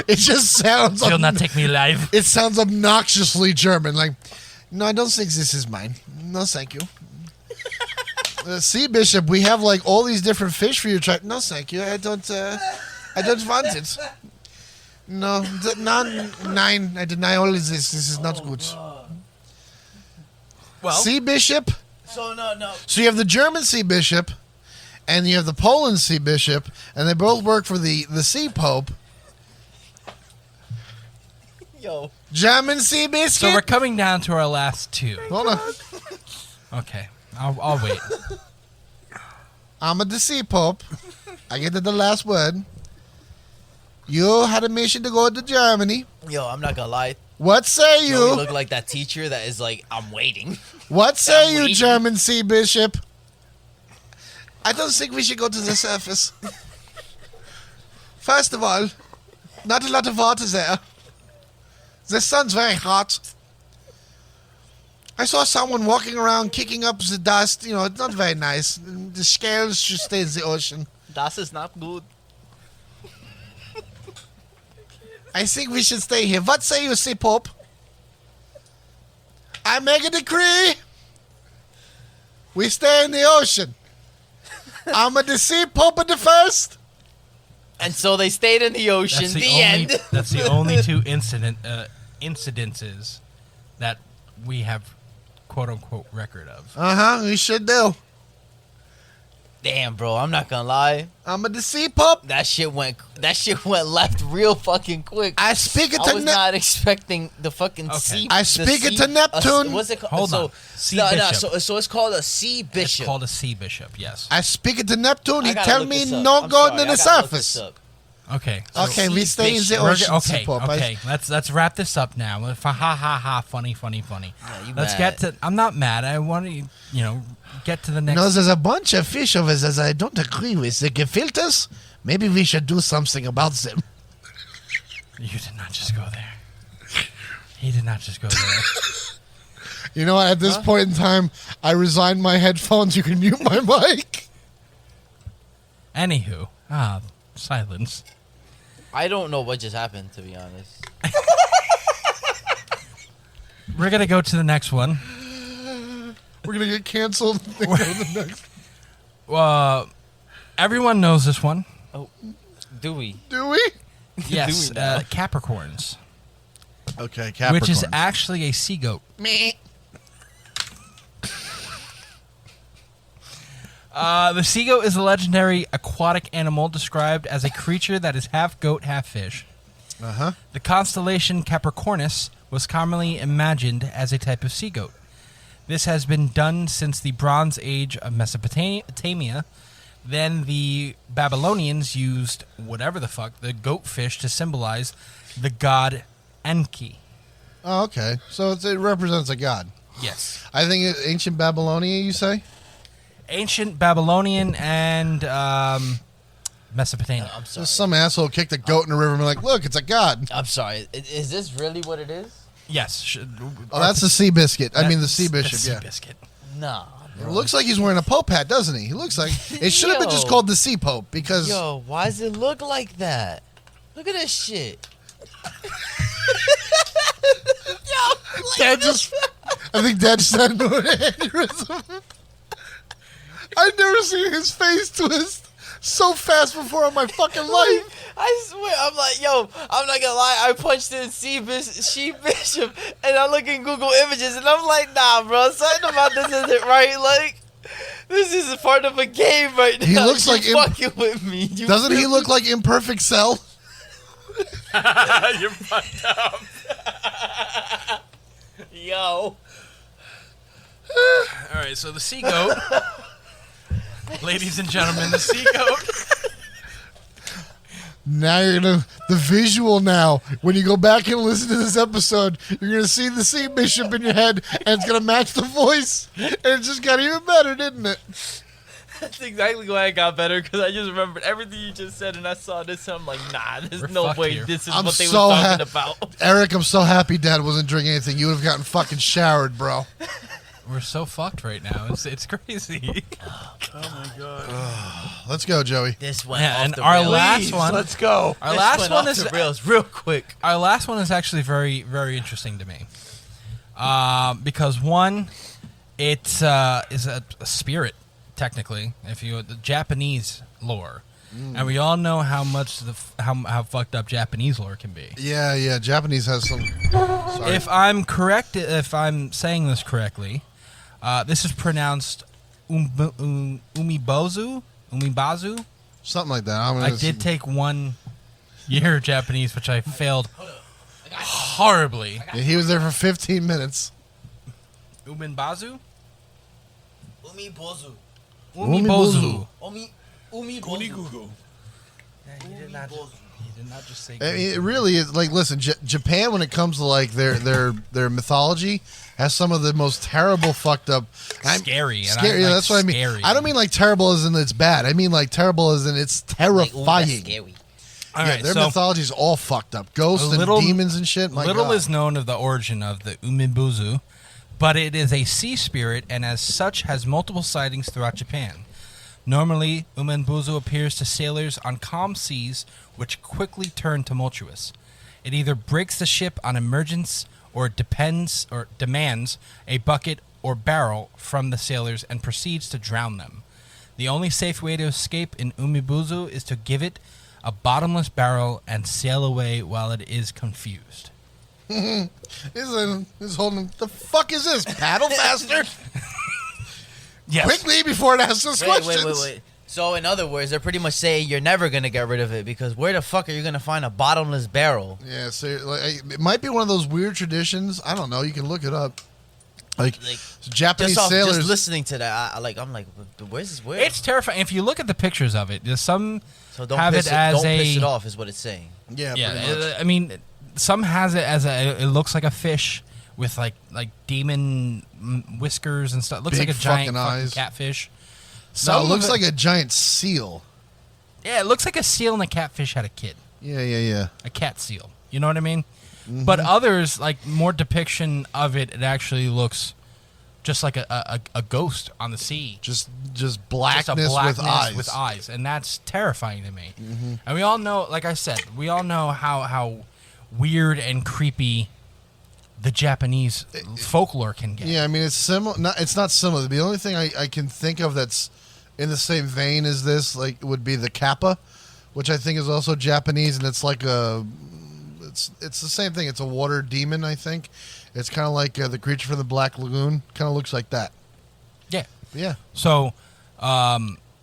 It just sounds. You'll not take me alive. It sounds obnoxiously German. Like, no, I don't think this is mine. No, thank you. Sea bishop, we have like all these different fish for you to try. No, thank you. I don't want it. No, nine. I deny all of this. This is not good. Well, Sea bishop. So no. So you have the German sea bishop, and you have the Poland sea bishop, and they both work for the sea pope. Yo. German sea biscuit. so we're coming down to our last two. Hold on. Okay, I'll wait. I'm the sea pope. I get to the last word. You had a mission to go to Germany. Yo, I'm not gonna lie. What say You you? look like that teacher that is like, I'm waiting. What say I'm you, waiting. German sea bishop? I don't think we should go to the surface. First of all, not a lot of water there. The sun's very hot. I saw someone walking around kicking up the dust. You know, it's not very nice. The scales should stay in the ocean. Das is not good. I think we should stay here. What say you, Sea Pope? I make a decree. We stay in the ocean. I'm a the Sea Pope of the first. And so they stayed in the ocean. That's The end. That's the only two incidences that we have, quote unquote, record of. We should do. Damn, bro, I'm not gonna lie. I'm a sea pup. That shit went left real fucking quick. I speak it I was not expecting the fucking sea. I speak it to Neptune. What's it called? Hold on. Sea bishop. So it's called a sea bishop. It's called a sea bishop, yes. I speak it to Neptune. He I gotta tell look me this up. no I'm go sorry, to the I gotta look this surface. up. Okay. Okay, we stay in the We're ocean. okay, Pup. okay. Let's wrap this up now. Ha ha ha! Funny. Yeah, you Let's mad. get to. I'm not mad. I want to, get to the next. No, there's a bunch of fish over there that I don't agree with. The gefilte. Maybe we should do something about them. You did not just go there. He did not just go there. You know, at this point in time, I resigned my headphones. You can mute my mic. Anywho, silence. I don't know what just happened, to be honest. We're gonna go to the next one. We're gonna get canceled. Go to the next. Everyone knows this one. Do we? Do we? Yes, Do we now? Capricorns, Okay, Capricorn. which is actually a sea goat. The sea goat is a legendary aquatic animal described as a creature that is half goat, half fish. The constellation Capricornus was commonly imagined as a type of sea goat. This has been done since the Bronze Age of Mesopotamia. Then the Babylonians used the goat fish to symbolize the god Enki. Oh, okay. So it represents a god. Yes. I think ancient Babylonia, you say? Ancient Babylonian and Mesopotamia. I'm So sorry. some asshole kicked a goat in the river and be like, look, it's a god. I'm sorry. Is this really what it is? Yes. Oh, that's the sea biscuit. I mean, the sea That's bishop, sea yeah. biscuit. Nah. It looks like he's wearing a pope hat, doesn't he? He looks like... It should have been just Yo. called the sea pope because... Yo, why does it look like that? Look at this shit. Dad just... I think Dad just had an aneurysm. I've never seen his face twist so fast before in my fucking life. I swear, I'm like, yo, I'm not gonna lie. I punched in she bishop, and I look in Google Images, and I'm like, nah, bro, something about this isn't right. Like, this is part of a game right now. He looks You like fucking with me. You Doesn't he feel look like Imperfect Cell? You're fucked up. me? Yo. All right, so the sea goat, ladies and gentlemen, the sea goat. Now you're gonna the visual now. When you go back and listen to this episode, you're gonna see the sea bishop in your head, and it's gonna match the voice, and it just got even better, didn't it? That's exactly why I got better, because I just remembered everything you just said, and I saw this, and I'm like, nah, there's We're no fucked way here. this is I'm what they were so talking about. Eric, I'm so happy Dad wasn't drinking anything. You would have gotten fucking showered, bro. We're so fucked right now. It's crazy. Let's go, Joey. This went Yeah, off and the our rails. last one. Let's go. Our This last went one off is the rails real quick. Our last one is actually very, very interesting to me, because one, it is a spirit technically, if you the Japanese lore, and we all know how much how fucked up Japanese lore can be. Yeah. Japanese has some. Sorry. If I'm correct, if I'm saying this correctly, this is pronounced umibozu, Something like that. I did take 1 year of Japanese, which I failed horribly. Yeah, he was there for 15 minutes. Uminbazu? Umibozu. Umibozu. Umibozu. He did not just say. I mean, it really is like, listen, Japan, when it comes to like their mythology, has some of the most terrible, fucked up, Scary. And scary. I like That's what I mean. scary. I don't mean like terrible as in it's bad. I mean like terrible as in it's terrifying. Scary. All Yeah, right, their so mythology is all fucked up. Ghosts little- and demons and shit. My little God. is known of the origin of the Umibozu, but it is a sea spirit and as such has multiple sightings throughout Japan. Normally, Uminbozu appears to sailors on calm seas, which quickly turn tumultuous. It either breaks the ship on emergence or demands a bucket or barrel from the sailors and proceeds to drown them. The only safe way to escape in Umibozu is to give it a bottomless barrel and sail away while it is confused. He's holding. The fuck is this? Paddle faster, Yes. quickly before it asks us questions. Wait. So in other words, they're pretty much saying you're never gonna get rid of it because where the fuck are you gonna find a bottomless barrel? Yeah, so it might be one of those weird traditions. I don't know. You can look it up. Like Japanese sailors. Just listening to that, I'm like, where's this? Where? It's terrifying. If you look at the pictures of it, there's some So don't have piss it as don't a. piss it off, is what it's saying. Yeah, pretty much. I mean, some has it as a. It looks like a fish with like demon whiskers and stuff. It looks Big like a giant fucking eyes. catfish. No, it looks like a giant seal. Yeah, it looks like a seal and a catfish had a kid. Yeah. A cat seal. You know what I mean? Mm-hmm. But others, like more depiction of it, it actually looks just like a ghost on the sea. Just Just blackness, a blackness with eyes. and that's terrifying to me. Mm-hmm. And we all know, like I said, we all know how weird and creepy the Japanese folklore can get. Yeah, I mean it's similar. It's not similar. The only thing I can think of that's in the same vein as this, like, would be the kappa, which I think is also Japanese, and it's like it's the same thing. It's a water demon, I think. It's kind of like the creature from the Black Lagoon. Kind of looks like that. Yeah. Yeah. So,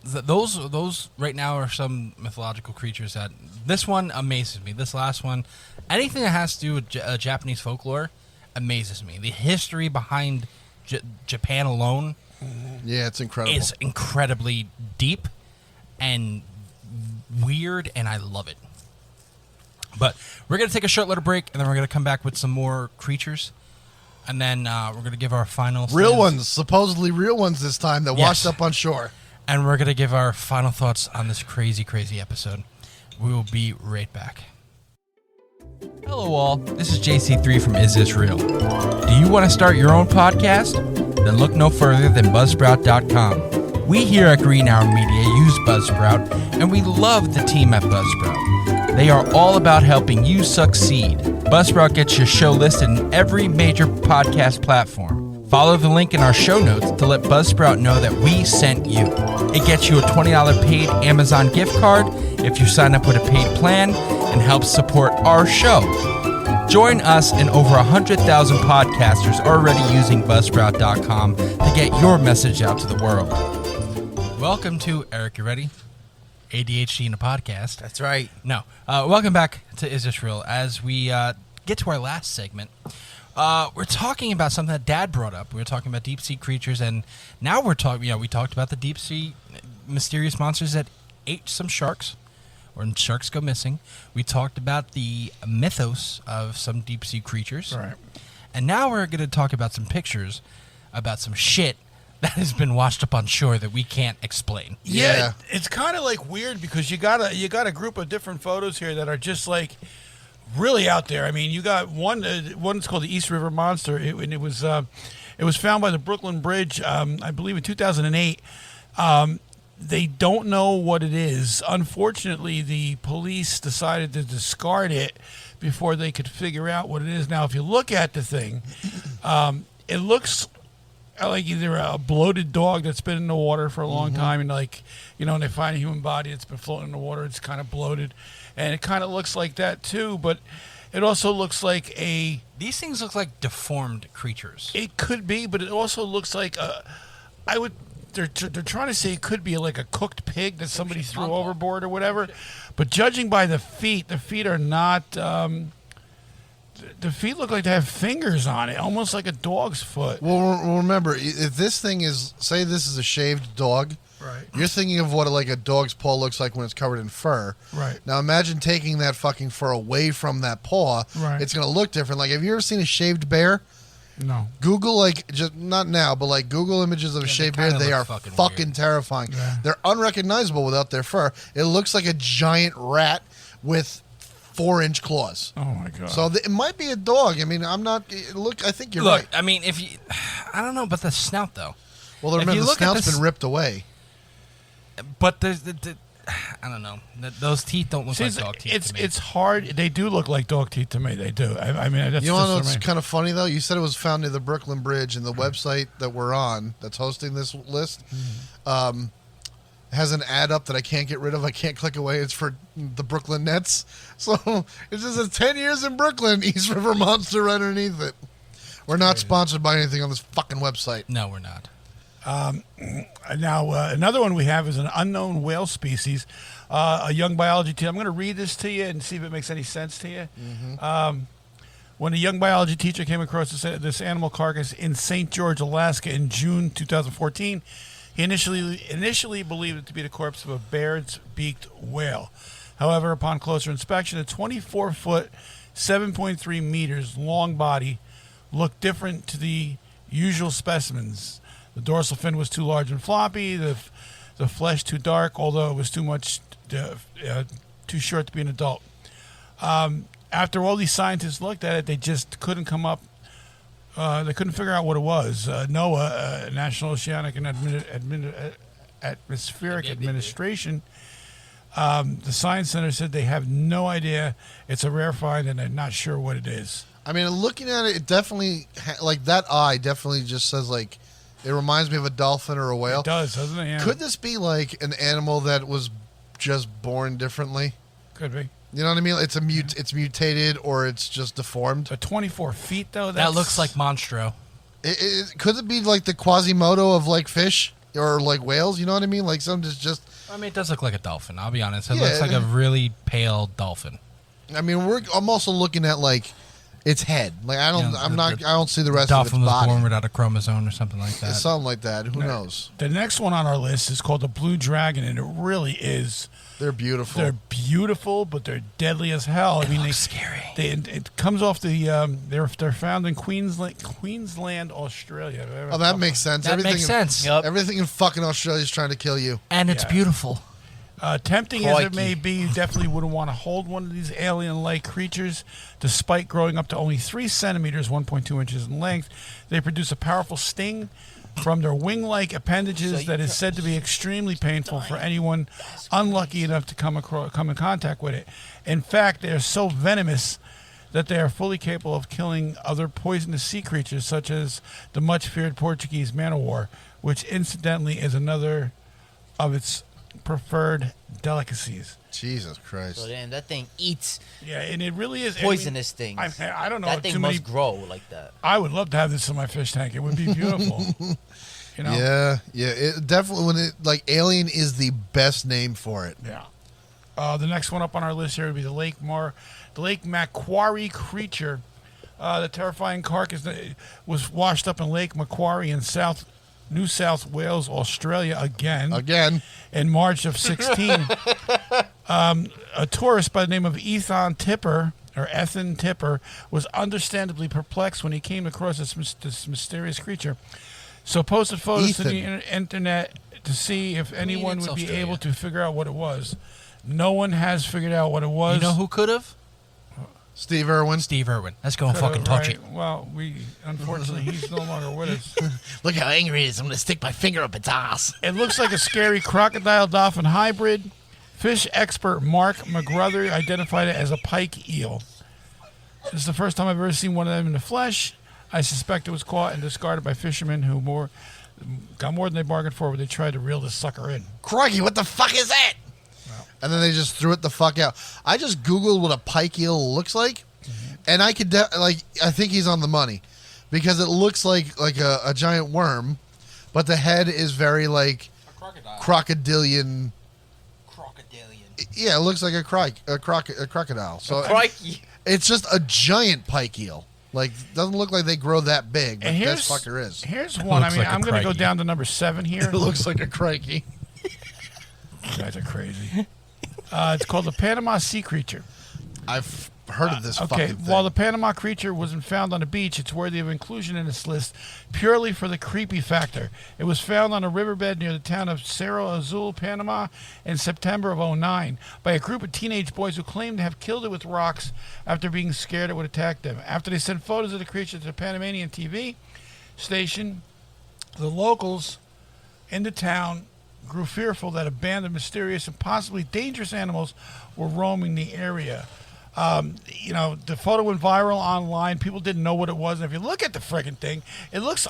those right now are some mythological creatures that this one amazes me. This last one, anything that has to do with Japanese folklore amazes me. The history behind Japan alone Yeah, it's incredible. is incredibly deep and weird, and I love it. But we're going to take a short little break, and then we're going to come back with some more creatures. And then we're going to give our final Real stands. ones, supposedly real ones this time that Yes. washed up on shore. And we're going to give our final thoughts on this crazy, crazy episode. We will be right back. Hello, all. This is JC3 from Is This Real? Do you want to start your own podcast? Then look no further than Buzzsprout.com. We here at Green Hour Media use Buzzsprout, and we love the team at Buzzsprout. They are all about helping you succeed. Buzzsprout gets your show listed in every major podcast platform. Follow the link in our show notes to let Buzzsprout know that we sent you. It gets you a $20 paid Amazon gift card if you sign up with a paid plan and helps support our show. Join us and over 100,000 podcasters already using Buzzsprout.com to get your message out to the world. Welcome to, Eric, you ready? ADHD in a podcast. That's right. No. Welcome back to Is This Real? As we get to our last segment, we're talking about something that Dad brought up. We were talking about deep sea creatures, and now we're talking. We talked about the deep sea mysterious monsters that ate some sharks, or sharks go missing. We talked about the mythos of some deep sea creatures, Right. and now we're going to talk about some pictures about some shit that has been washed up on shore that we can't explain. Yeah, it's kind of like weird because you got a group of different photos here that are just like really out there. I mean, you got one's called the East River Monster. It was found by the Brooklyn Bridge, I believe, in 2008. They don't know what it is. Unfortunately, the police decided to discard it before they could figure out what it is. Now, if you look at the thing, it looks like either a bloated dog that's been in the water for a long time, and and they find a human body that's been floating in the water. It's kind of bloated, and it kind of looks like that too. But it also looks like These things look like deformed creatures. it could be, but it also looks like They're trying to say it could be like a cooked pig that somebody threw overboard or whatever. But judging by the feet are not. The feet look like they have fingers on it, almost like a dog's foot. Well, remember, if this thing is, say this is a shaved dog, Right. you're thinking of what like a dog's paw looks like when it's covered in fur. Right. Now imagine taking that fucking fur away from that paw. Right. It's going to look different. Like, have you ever seen a shaved bear? No. Google, like, just not now, but like Google images of a shaved bear. kinda They are look fucking fucking weird. terrifying. Yeah. They're unrecognizable without their fur. It looks like a giant rat with 4-inch claws. Oh my god. So it might be a dog. I mean, I'm not. Look, I think you're Look, right. I mean, if you, I don't know, but the snout though. Well, if remember you the look at snout's this- been ripped away. But there's I don't know. Those teeth don't look like dog teeth to me. It's hard. They do look like dog teeth to me. They do. I mean, that's You want to know just what's for me. kind of funny though? You said it was found near the Brooklyn Bridge, and the website that we're on, that's hosting this list, has an ad up that I can't get rid of. I can't click away. It's for the Brooklyn Nets. So it just says 10 years in Brooklyn, East River Monster underneath it. We're not sponsored by anything on this fucking website. No, we're not. Now, another one we have is an unknown whale species. A young biology teacher. I'm going to read this to you and see if it makes any sense to you. When a young biology teacher came across this animal carcass in St. George, Alaska in June 2014, he initially believed it to be the corpse of a Baird's-beaked whale. However, upon closer inspection, a 24-foot, 7.3 meters long body looked different to the usual specimens. The dorsal fin was too large and floppy, the flesh too dark, although it was too short to be an adult. After all these scientists looked at it, they just couldn't come up. They couldn't figure out what it was. NOAA, National Oceanic and Atmospheric Administration, the Science Center said they have no idea. It's a rare find, and they're not sure what it is. I mean, looking at it, it definitely like that eye definitely just says like it reminds me of a dolphin or a whale. It does, doesn't it? Yeah. Could this be like an animal that was just born differently? Could be. You know what I mean? It's mutated or it's just deformed. But 24 feet though. That looks like Monstro. Could it be like the Quasimodo of like fish or like whales? You know what I mean? Like some just. I mean, it does look like a dolphin. I'll be honest. It looks like a really pale dolphin. I mean, I'm also looking at like its head. Like I don't see the rest of its dolphin was body. born without a chromosome or something like that. Something like that. Who knows? The next one on our list is called the blue dragon, and it really is. They're beautiful. They're beautiful, but they're deadly as hell. I mean, looks scary. It comes off the. They're found in Queensland, Australia. Oh, that makes sense. That makes sense. Yep. Everything in fucking Australia is trying to kill you. And it's beautiful. Tempting as it may be, you definitely wouldn't want to hold one of these alien-like creatures. Despite growing up to only 3 centimeters, 1.2 inches in length, they produce a powerful sting from their wing-like appendages that is said to be extremely painful for anyone unlucky enough to come in contact with it. In fact, they are so venomous that they are fully capable of killing other poisonous sea creatures, such as the much-feared Portuguese man-o'-war, which incidentally is another of its preferred delicacies. Jesus Christ. So then that thing eats Yeah, and it really is poisonous things. I don't know. That thing must grow like that. I would love to have this in my fish tank. It would be beautiful. You know? Yeah. It definitely when it like alien is the best name for it. Yeah. The next one up on our list here would be the Lake Macquarie creature. The terrifying carcass that was washed up in Lake Macquarie in New South Wales, Australia again in March of 16. A tourist by the name of Ethan Tipper was understandably perplexed when he came across this mysterious creature. So posted photos to the internet to see if anyone would be able to figure out what it was. No one has figured out what it was. You know who could have? Steve Irwin. Let's go and fucking touch it. Well, unfortunately, he's no longer with us. Look how angry it is. I'm going to stick my finger up its ass. It looks like a scary crocodile-dolphin hybrid. Fish expert Mark McGruther identified it as a pike eel. This is the first time I've ever seen one of them in the flesh. I suspect it was caught and discarded by fishermen who got more than they bargained for when they tried to reel this sucker in. Crikey, what the fuck is that? And then they just threw it the fuck out. I just Googled what a pike eel looks like, and I could I think he's on the money, because it looks like a giant worm, but the head is very like crocodilian. Yeah, it looks like a crocodile. So Crikey. it's just a giant pike eel. Like, doesn't look like they grow that big, but And this fucker is. Here's one. I looks mean, like a I'm going to go crikey. down to number 7 here. It looks like a crikey. You guys are crazy. It's called the Panama Sea Creature. I've heard of this Okay, fucking thing. while the Panama creature wasn't found on the beach, it's worthy of inclusion in this list purely for the creepy factor. It was found on a riverbed near the town of Cerro Azul, Panama, in September of 2009 by a group of teenage boys who claimed to have killed it with rocks after being scared it would attack them. After they sent photos of the creature to the Panamanian TV station, the locals in the town grew fearful that a band of mysterious and possibly dangerous animals were roaming the area. The photo went viral online. People didn't know what it was. And if you look at the friggin' thing, it looks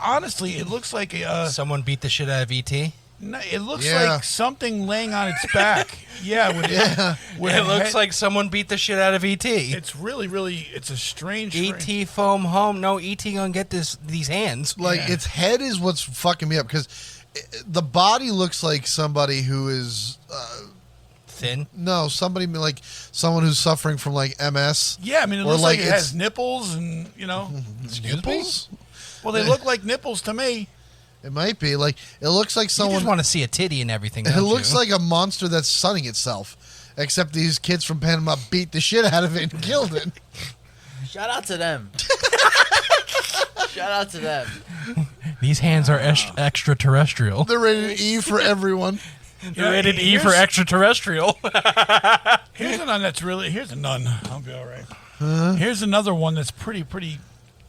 like a... Someone beat the shit out of E.T.? No, it looks like something laying on its back. It looks like someone beat the shit out of E.T. It's really, really... It's a strange... E.T. foam home. No, E.T. gonna get these hands. Like, its head is what's fucking me up, because the body looks like somebody who is Thin? no, somebody like someone who's suffering from like MS. Yeah, I mean, it Or looks like it it's- has nipples and, Nipples? well, they look like nipples to me. It might be like it looks like You someone. just want to see a titty and everything. It don't looks you? like a monster that's sunning itself, except these kids from Panama beat the shit out of it and killed it. Shout out to them. Shout out to them. These hands are extraterrestrial. They're rated E for everyone. They're rated E for extraterrestrial. Here's a nun that's really. Here's a nun. I'll be all right. Here's another one that's pretty.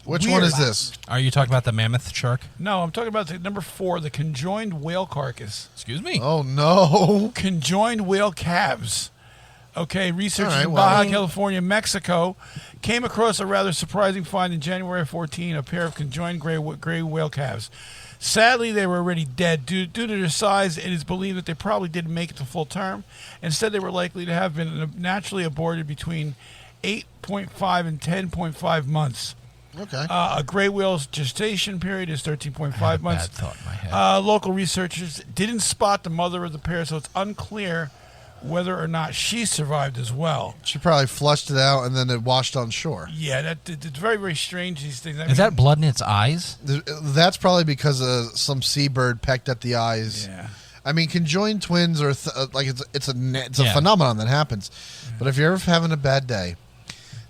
Which weird. one is this? Are you talking about the mammoth shark? No, I'm talking about the number 4, the conjoined whale carcass. Excuse me. Oh no! Conjoined whale calves. Okay, researchers All right, in well. Baja California, Mexico, came across a rather surprising find in January 14, a pair of conjoined gray whale calves. Sadly, they were already dead. Due to their size, it is believed that they probably didn't make it to full term. Instead, they were likely to have been naturally aborted between 8.5 and 10.5 months. Okay. A gray whale's gestation period is 13.5 months. Bad thought in my head. Local researchers didn't spot the mother of the pair, so it's unclear whether or not she survived as well. She probably flushed it out and then it washed on shore. Yeah, it's very, very strange, these things. I Is mean, that blood in its eyes? That's probably because some seabird pecked at the eyes. Yeah. I mean, conjoined twins are like it's a Yeah. phenomenon that happens. But if you're ever having a bad day,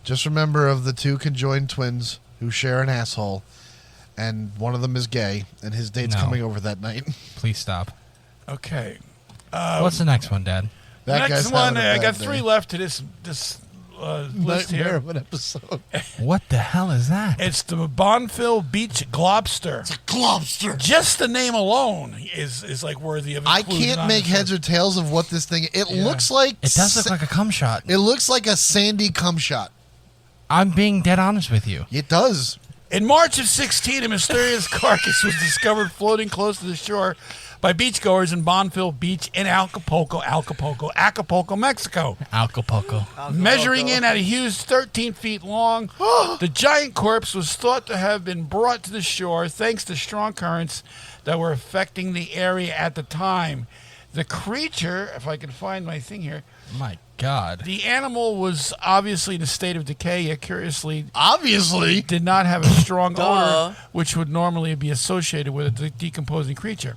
just remember of the 2 conjoined twins who share an asshole, and one of them is gay, and his date's No. coming over that night. Please stop. Okay. What's the next one, Dad? That Next guy's one, having a I got bad 3 day. left to this list Nightmare here. of an episode. What the hell is that? It's the Bonfil Beach Globster. Globster. Just the name alone is like worthy of I inclusion can't on make this heads list. or tails of what this thing. It Yeah. looks like. It does look like a cum shot. It looks like a sandy cum shot. I'm being dead honest with you. It does. In March of 16, a mysterious carcass was discovered floating close to the shore by beachgoers in Bonfil Beach in Acapulco, Mexico. Acapulco. Measuring in at a huge 13 feet long, the giant corpse was thought to have been brought to the shore thanks to strong currents that were affecting the area at the time. The creature, if I can find my thing here, My God. the animal was obviously in a state of decay, yet curiously Obviously. did not have a strong Duh. odor, which would normally be associated with a decomposing creature.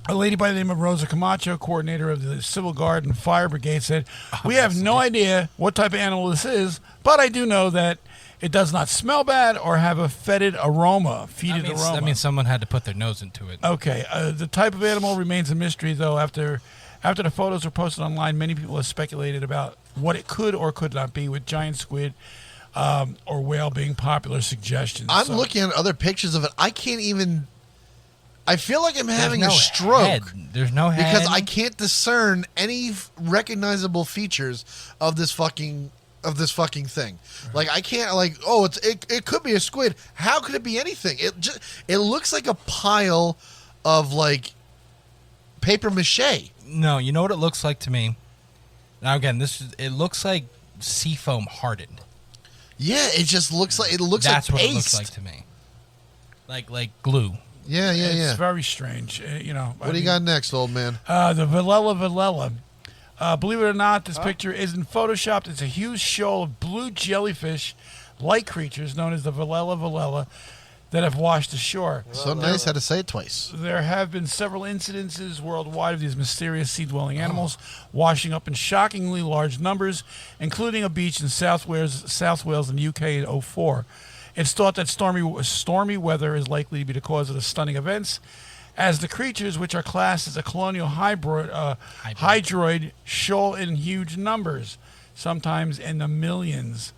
A lady by the name of Rosa Camacho, coordinator of the Civil Guard and Fire Brigade, said, "We have no idea what type of animal this is, but I do know that it does not smell bad or have a fetid aroma, That means someone had to put their nose into it. Okay, the type of animal remains a mystery, though. After the photos were posted online, many people have speculated about what it could or could not be, with giant squid or whale being popular suggestions. I'm So- looking at other pictures of it. I can't even. I feel like I'm having There's a no stroke head. There's no head. because I can't discern any recognizable features of this fucking thing. Like I can't it could be a squid. How could it be anything? It looks like a pile of like paper mache. No, you know what it looks like to me? Now again, it looks like seafoam hardened. Yeah, it just looks like That's like what paste. it looks like to me. Like glue. Yeah. It's very strange. What do you got next, old man? The Villela. Believe it or not, this picture isn't photoshopped. It's a huge shoal of blue jellyfish-like creatures known as the Villela that have washed ashore. So nice, had to say it twice. There have been several incidences worldwide of these mysterious sea-dwelling animals washing up in shockingly large numbers, including a beach in South Wales in the UK in 2004. It's thought that stormy weather is likely to be the cause of the stunning events, as the creatures, which are classed as a colonial hydroid, shoal in huge numbers, sometimes in the millions.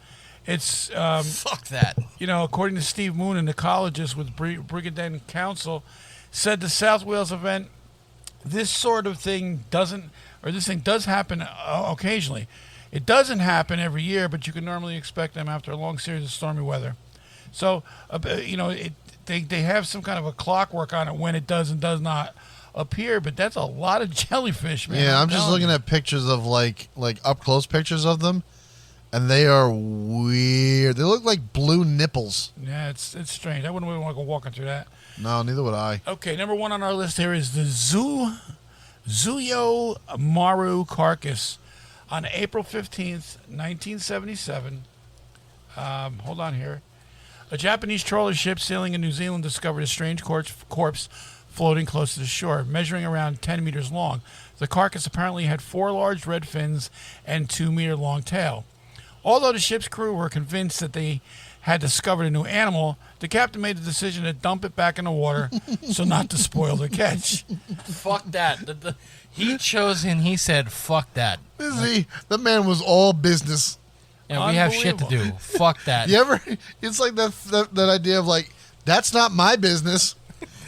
It's Fuck that. according to Steve Moon, an ecologist with Brigden Council, said the South Wales event, this thing does happen occasionally. It doesn't happen every year, but you can normally expect them after a long series of stormy weather. So, they have some kind of a clockwork on it when it does and does not appear, but that's a lot of jellyfish, man. Yeah, I'm just looking at pictures of like up close pictures of them, and they are weird. They look like blue nipples. Yeah, it's strange. I wouldn't really want to go walking through that. No, neither would I. Okay, number 1 on our list here is the Zuyo Maru carcass on April 15th, 1977. Hold on here. A Japanese trawler ship sailing in New Zealand discovered a strange corpse floating close to the shore, measuring around 10 meters long. The carcass apparently had 4 large red fins and 2-meter-long tail. Although the ship's crew were convinced that they had discovered a new animal, the captain made the decision to dump it back in the water so not to spoil their catch. Fuck that. He chose and he said, fuck that. See, the man was all business. And we have shit to do. Fuck that. You ever? It's like that idea of like, that's not my business.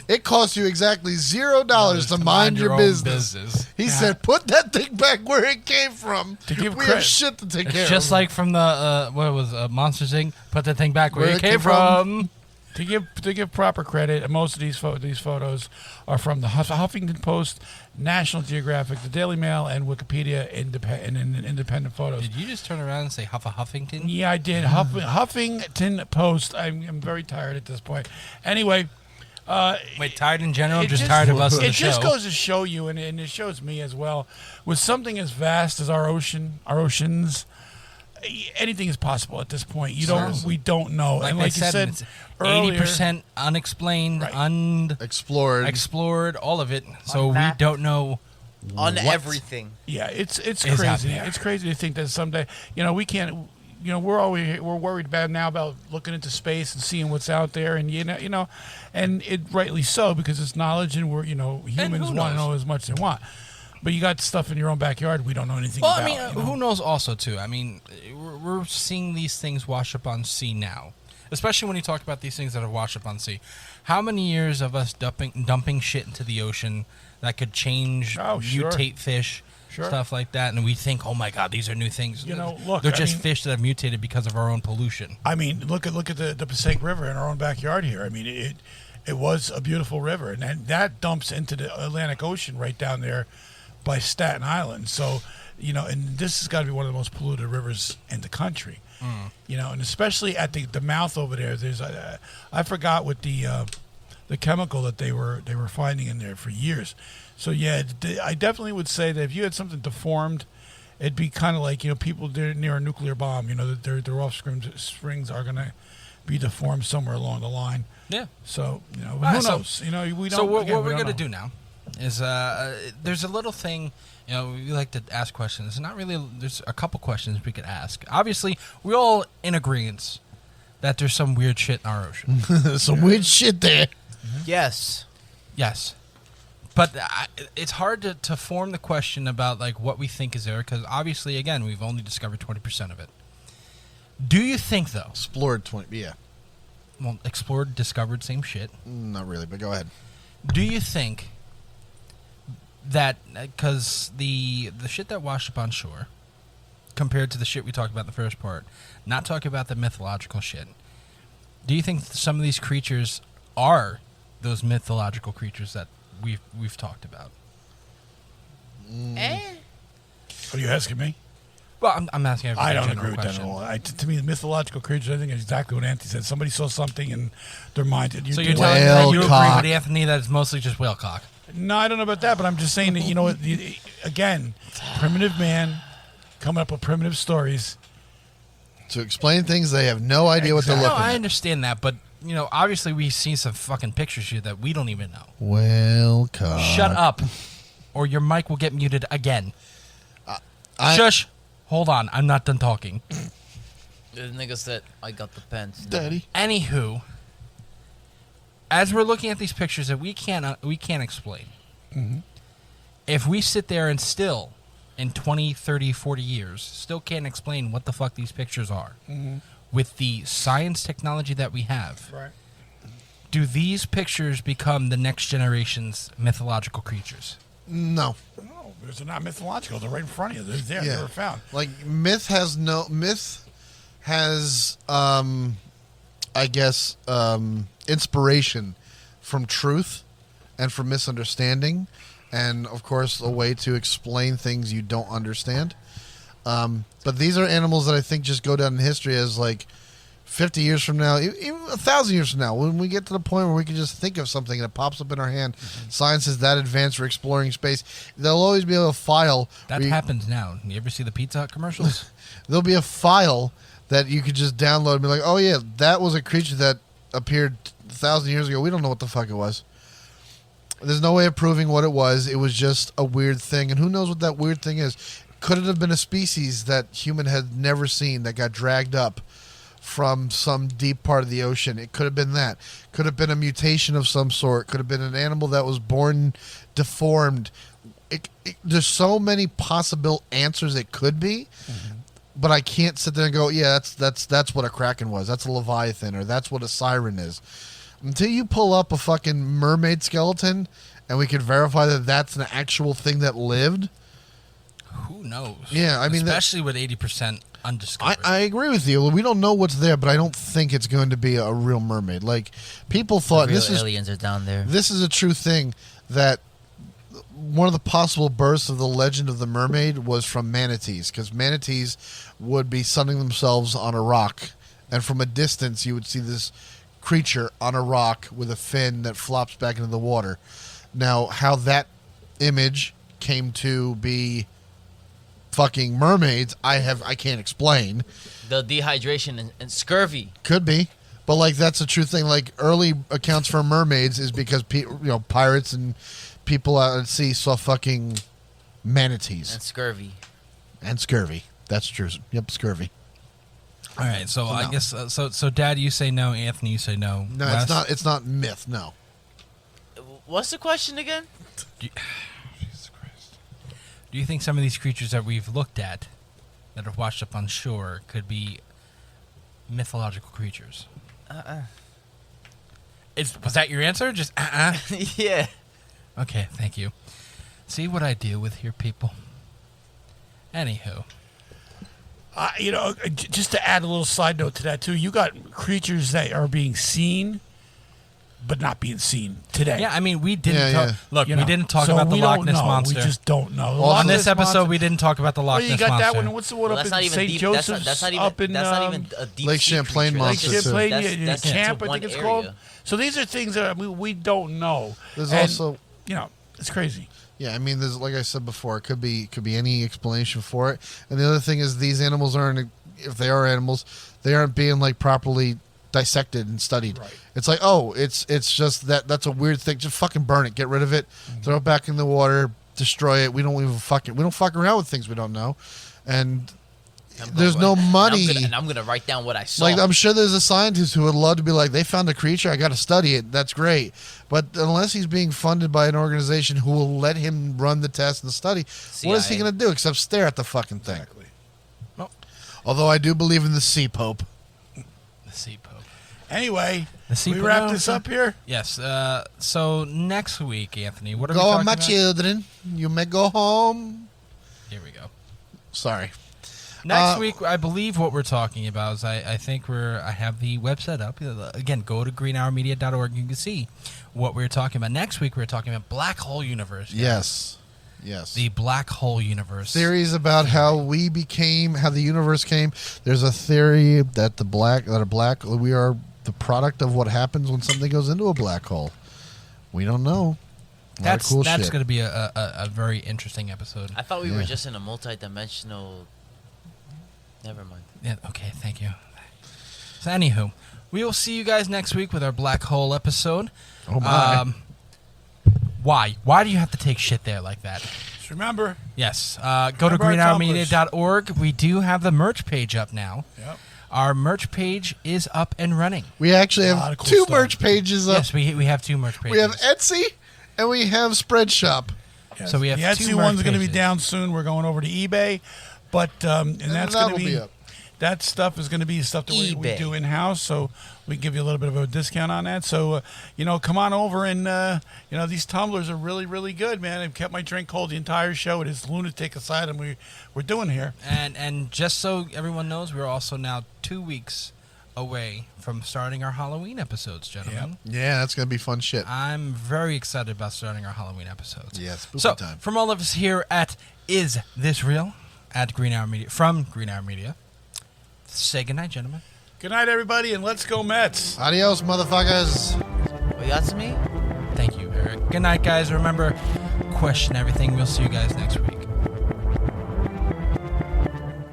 It costs you exactly $0 to mind your own business. He said, put that thing back where it came from. We have shit to take care of. It's just like from the, what was Monsters Inc.? Put that thing back where it came from. To give proper credit, most of these photos are from the Huffington Post, National Geographic, the Daily Mail, and Wikipedia independent photos. Did you just turn around and say Huffington? Yeah, I did. Huffington Post. I'm very tired at this point. Anyway. Wait, tired in general? Just tired of us on the show? It just goes to show you, and it shows me as well, with something as vast as our oceans, anything is possible at this point. We don't know. Like, and like you said, it's earlier, 80% unexplained, explored, all of it. So we don't know everything. Yeah, it's crazy. It's crazy to think that someday, we can't. We're worried about looking into space and seeing what's out there, and and it rightly so, because it's knowledge, and we're humans want to know as much as they want. But you got stuff in your own backyard we don't know anything about. Well, I mean, who knows also, too? I mean, we're seeing these things wash up on sea now, especially when you talk about these things that are washed up on sea. How many years of us dumping shit into the ocean that could change, mutate fish, stuff like that, and we think, oh my God, these are new things. They're just fish that have mutated because of our own pollution. I mean, look at the Passaic River in our own backyard here. I mean, it was a beautiful river, and that dumps into the Atlantic Ocean right down there by Staten Island. So, and this has got to be one of the most polluted rivers in the country. And especially at the mouth over there. There's I forgot what the chemical that they were finding in there for years. So yeah, I definitely would say that if you had something deformed, it'd be kind of like people near a nuclear bomb. Their offsprings are gonna be deformed somewhere along the line. Yeah. So who knows? We don't. So what we're going to do now is there's a little thing. We like to ask questions. There's a couple questions we could ask. Obviously, we're all in agreement that there's some weird shit in our ocean. Some weird shit there. Yes. But it's hard to form the question about like what we think is there, because obviously, again, we've only discovered 20% of it. Do you think, though? Explored 20, yeah. Well, explored, discovered, same shit. Not really, but go ahead. Do you think that, because the shit that washed up on shore, compared to the shit we talked about in the first part, not talking about the mythological shit, do you think some of these creatures are those mythological creatures that we've talked about? Are you asking me? Well, I'm asking everybody. I don't a general agree with question. that at all. To me, the mythological creatures, I think, is exactly what Anthony said. Somebody saw something in their mind. So you're telling me that you agree with Anthony that it's mostly just whale cock? No, I don't know about that, but I'm just saying that, again, primitive man coming up with primitive stories. To explain things, they have no idea what they're looking at. I understand that, but, obviously we've seen some fucking pictures here that we don't even know. Well, cock. Shut up, or your mic will get muted again. Shush. Hold on, I'm not done talking. The nigga said, I got the pens. Daddy. Anywho, as we're looking at these pictures that we can't explain, if we sit there and still, in 20, 30, 40 years, still can't explain what the fuck these pictures are, with the science technology that we have, Right. do these pictures become the next generation's mythological creatures? No. No, because they're not mythological. They're right in front of you. They're there. They were found. Like, myth has, I guess, inspiration from truth and from misunderstanding, and, of course, a way to explain things you don't understand. But these are animals that I think just go down in history as, like, 50 years from now, even 1,000 years from now, when we get to the point where we can just think of something and it pops up in our hand, science is that advanced, we're exploring space, there'll always be a file. That happens now. You ever see the Pizza Hut commercials? There'll be a file that you could just download and be like, oh yeah, that was a creature that appeared 1,000 years ago. We don't know what the fuck it was. There's no way of proving what it was. It was just a weird thing. And who knows what that weird thing is? Could it have been a species that human had never seen that got dragged up from some deep part of the ocean? It could have been that. Could have been a mutation of some sort. Could have been an animal that was born deformed. There's so many possible answers it could be. But I can't sit there and go, yeah, that's what a kraken was. That's a leviathan, or that's what a siren is. Until you pull up a fucking mermaid skeleton and we can verify that that's an actual thing that lived. Who knows? Yeah, I mean, especially with 80% undiscovered. I agree with you. We don't know what's there, but I don't think it's going to be a real mermaid. Like, people thought aliens are down there. This is a true thing, that one of the possible births of the legend of the mermaid was from manatees, because manatees would be sunning themselves on a rock, and from a distance you would see this creature on a rock with a fin that flops back into the water. Now, how that image came to be fucking mermaids, I can't explain. The dehydration and scurvy. Could be. But, like, that's a true thing. Like, early accounts for mermaids is because pirates and people out at sea saw fucking manatees. And scurvy. And scurvy. That's true. Yep, scurvy. All right, so I guess so. Dad, you say no. Anthony, you say no. No, Wes? it's not. It's not myth. No. What's the question again? Jesus Christ. Do you think some of these creatures that we've looked at, that have washed up on shore, could be mythological creatures? Was that your answer? Just Yeah. Okay, thank you. See what I deal with here, people. Anywho. Just to add a little side note to that, too, you got creatures that are being seen, but not being seen today. Yeah, I mean, we didn't talk. Look, we didn't talk so about the we Loch don't Ness know. Monster. We just don't know. On this episode, we didn't talk about the Loch Well, Ness you got Monster. that one. What's the one Well, up in St. Joseph's? That's not even. Up in, that's not even a deep Lake sea Champlain creature. monster, Lake Champlain, That's camp, one I think it's area. called. So these are things that we don't know. There's And, also, it's crazy. yeah. I mean, there's, like I said before, it could be any explanation for it. And the other thing is, these animals aren't. If they are animals, they aren't being like properly dissected and studied. Right. It's like, oh, it's just that's a weird thing. Just fucking burn it, get rid of it, throw it back in the water, destroy it. We don't fuck around with things we don't know, and there's no money. And I'm gonna write down what I saw. Like, I'm sure there's a scientist who would love to be like, they found a creature, I got to study it. That's great, but unless he's being funded by an organization who will let him run the test and the study, what is he CIA. going to do except stare at the fucking thing? Exactly. Although I do believe in the Sea Pope. The Sea Pope. Anyway, The sea we pope- wrap no, this up here. Yes. So next week, Anthony, what are we Go talking on, my about? children. You may go home. Here we go. Sorry. Next week, I believe what we're talking about is I think I have the website up. Again, go to greenhourmedia.org. You can see what we're talking about. Next week, we're talking about Black Hole Universe. Yes. The Black Hole Universe. Theories about how the universe came. There's a theory that we are the product of what happens when something goes into a black hole. We don't know. That's cool going shit. to be a very interesting episode. I thought we were just in a multi-dimensional. Never mind. Yeah, okay, thank you. So, anywho, we will see you guys next week with our Black Hole episode. Oh, my. Why? Why do you have to take shit there like that? Just remember. Yes. Go to Remember our greenhourmedia.org. We do have the merch page up now. Yep. Our merch page is up and running. We actually A lot have of cool two stuff. merch pages up. Yes, we have two merch pages. We have Etsy and we have Spreadshop. Yes. So we have the two Etsy merch one's going to be pages. down soon. We're going over to eBay, but and that's going that'll to be up. That stuff is going to be stuff that we eBay. do in house. So we give you a little bit of a discount on that. So come on over and these tumblers are really, really good, man. They've kept my drink cold the entire show. It is lunatic asylum we're doing here. And just so everyone knows, we're also now 2 weeks away from starting our Halloween episodes, gentlemen. Yeah, that's going to be fun shit. I'm very excited about starting our Halloween episodes. Yeah, spooky So, time. from all of us here at Is This Real? At Green Hour Media, from Green Hour Media, say goodnight, gentlemen. Good night, everybody, and let's go Mets. Adios, motherfuckers. Oyatsumi? Thank you, Eric. Good night, guys. Remember, question everything. We'll see you guys next week.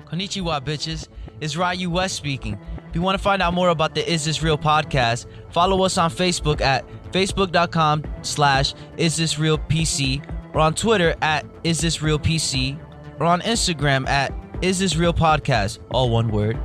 Konnichiwa, bitches. It's Ryu West speaking. If you want to find out more about the Is This Real podcast, follow us on Facebook at facebook.com/isthisrealpc or on Twitter at isthisrealpc or on Instagram at isthisrealpodcast, all one word.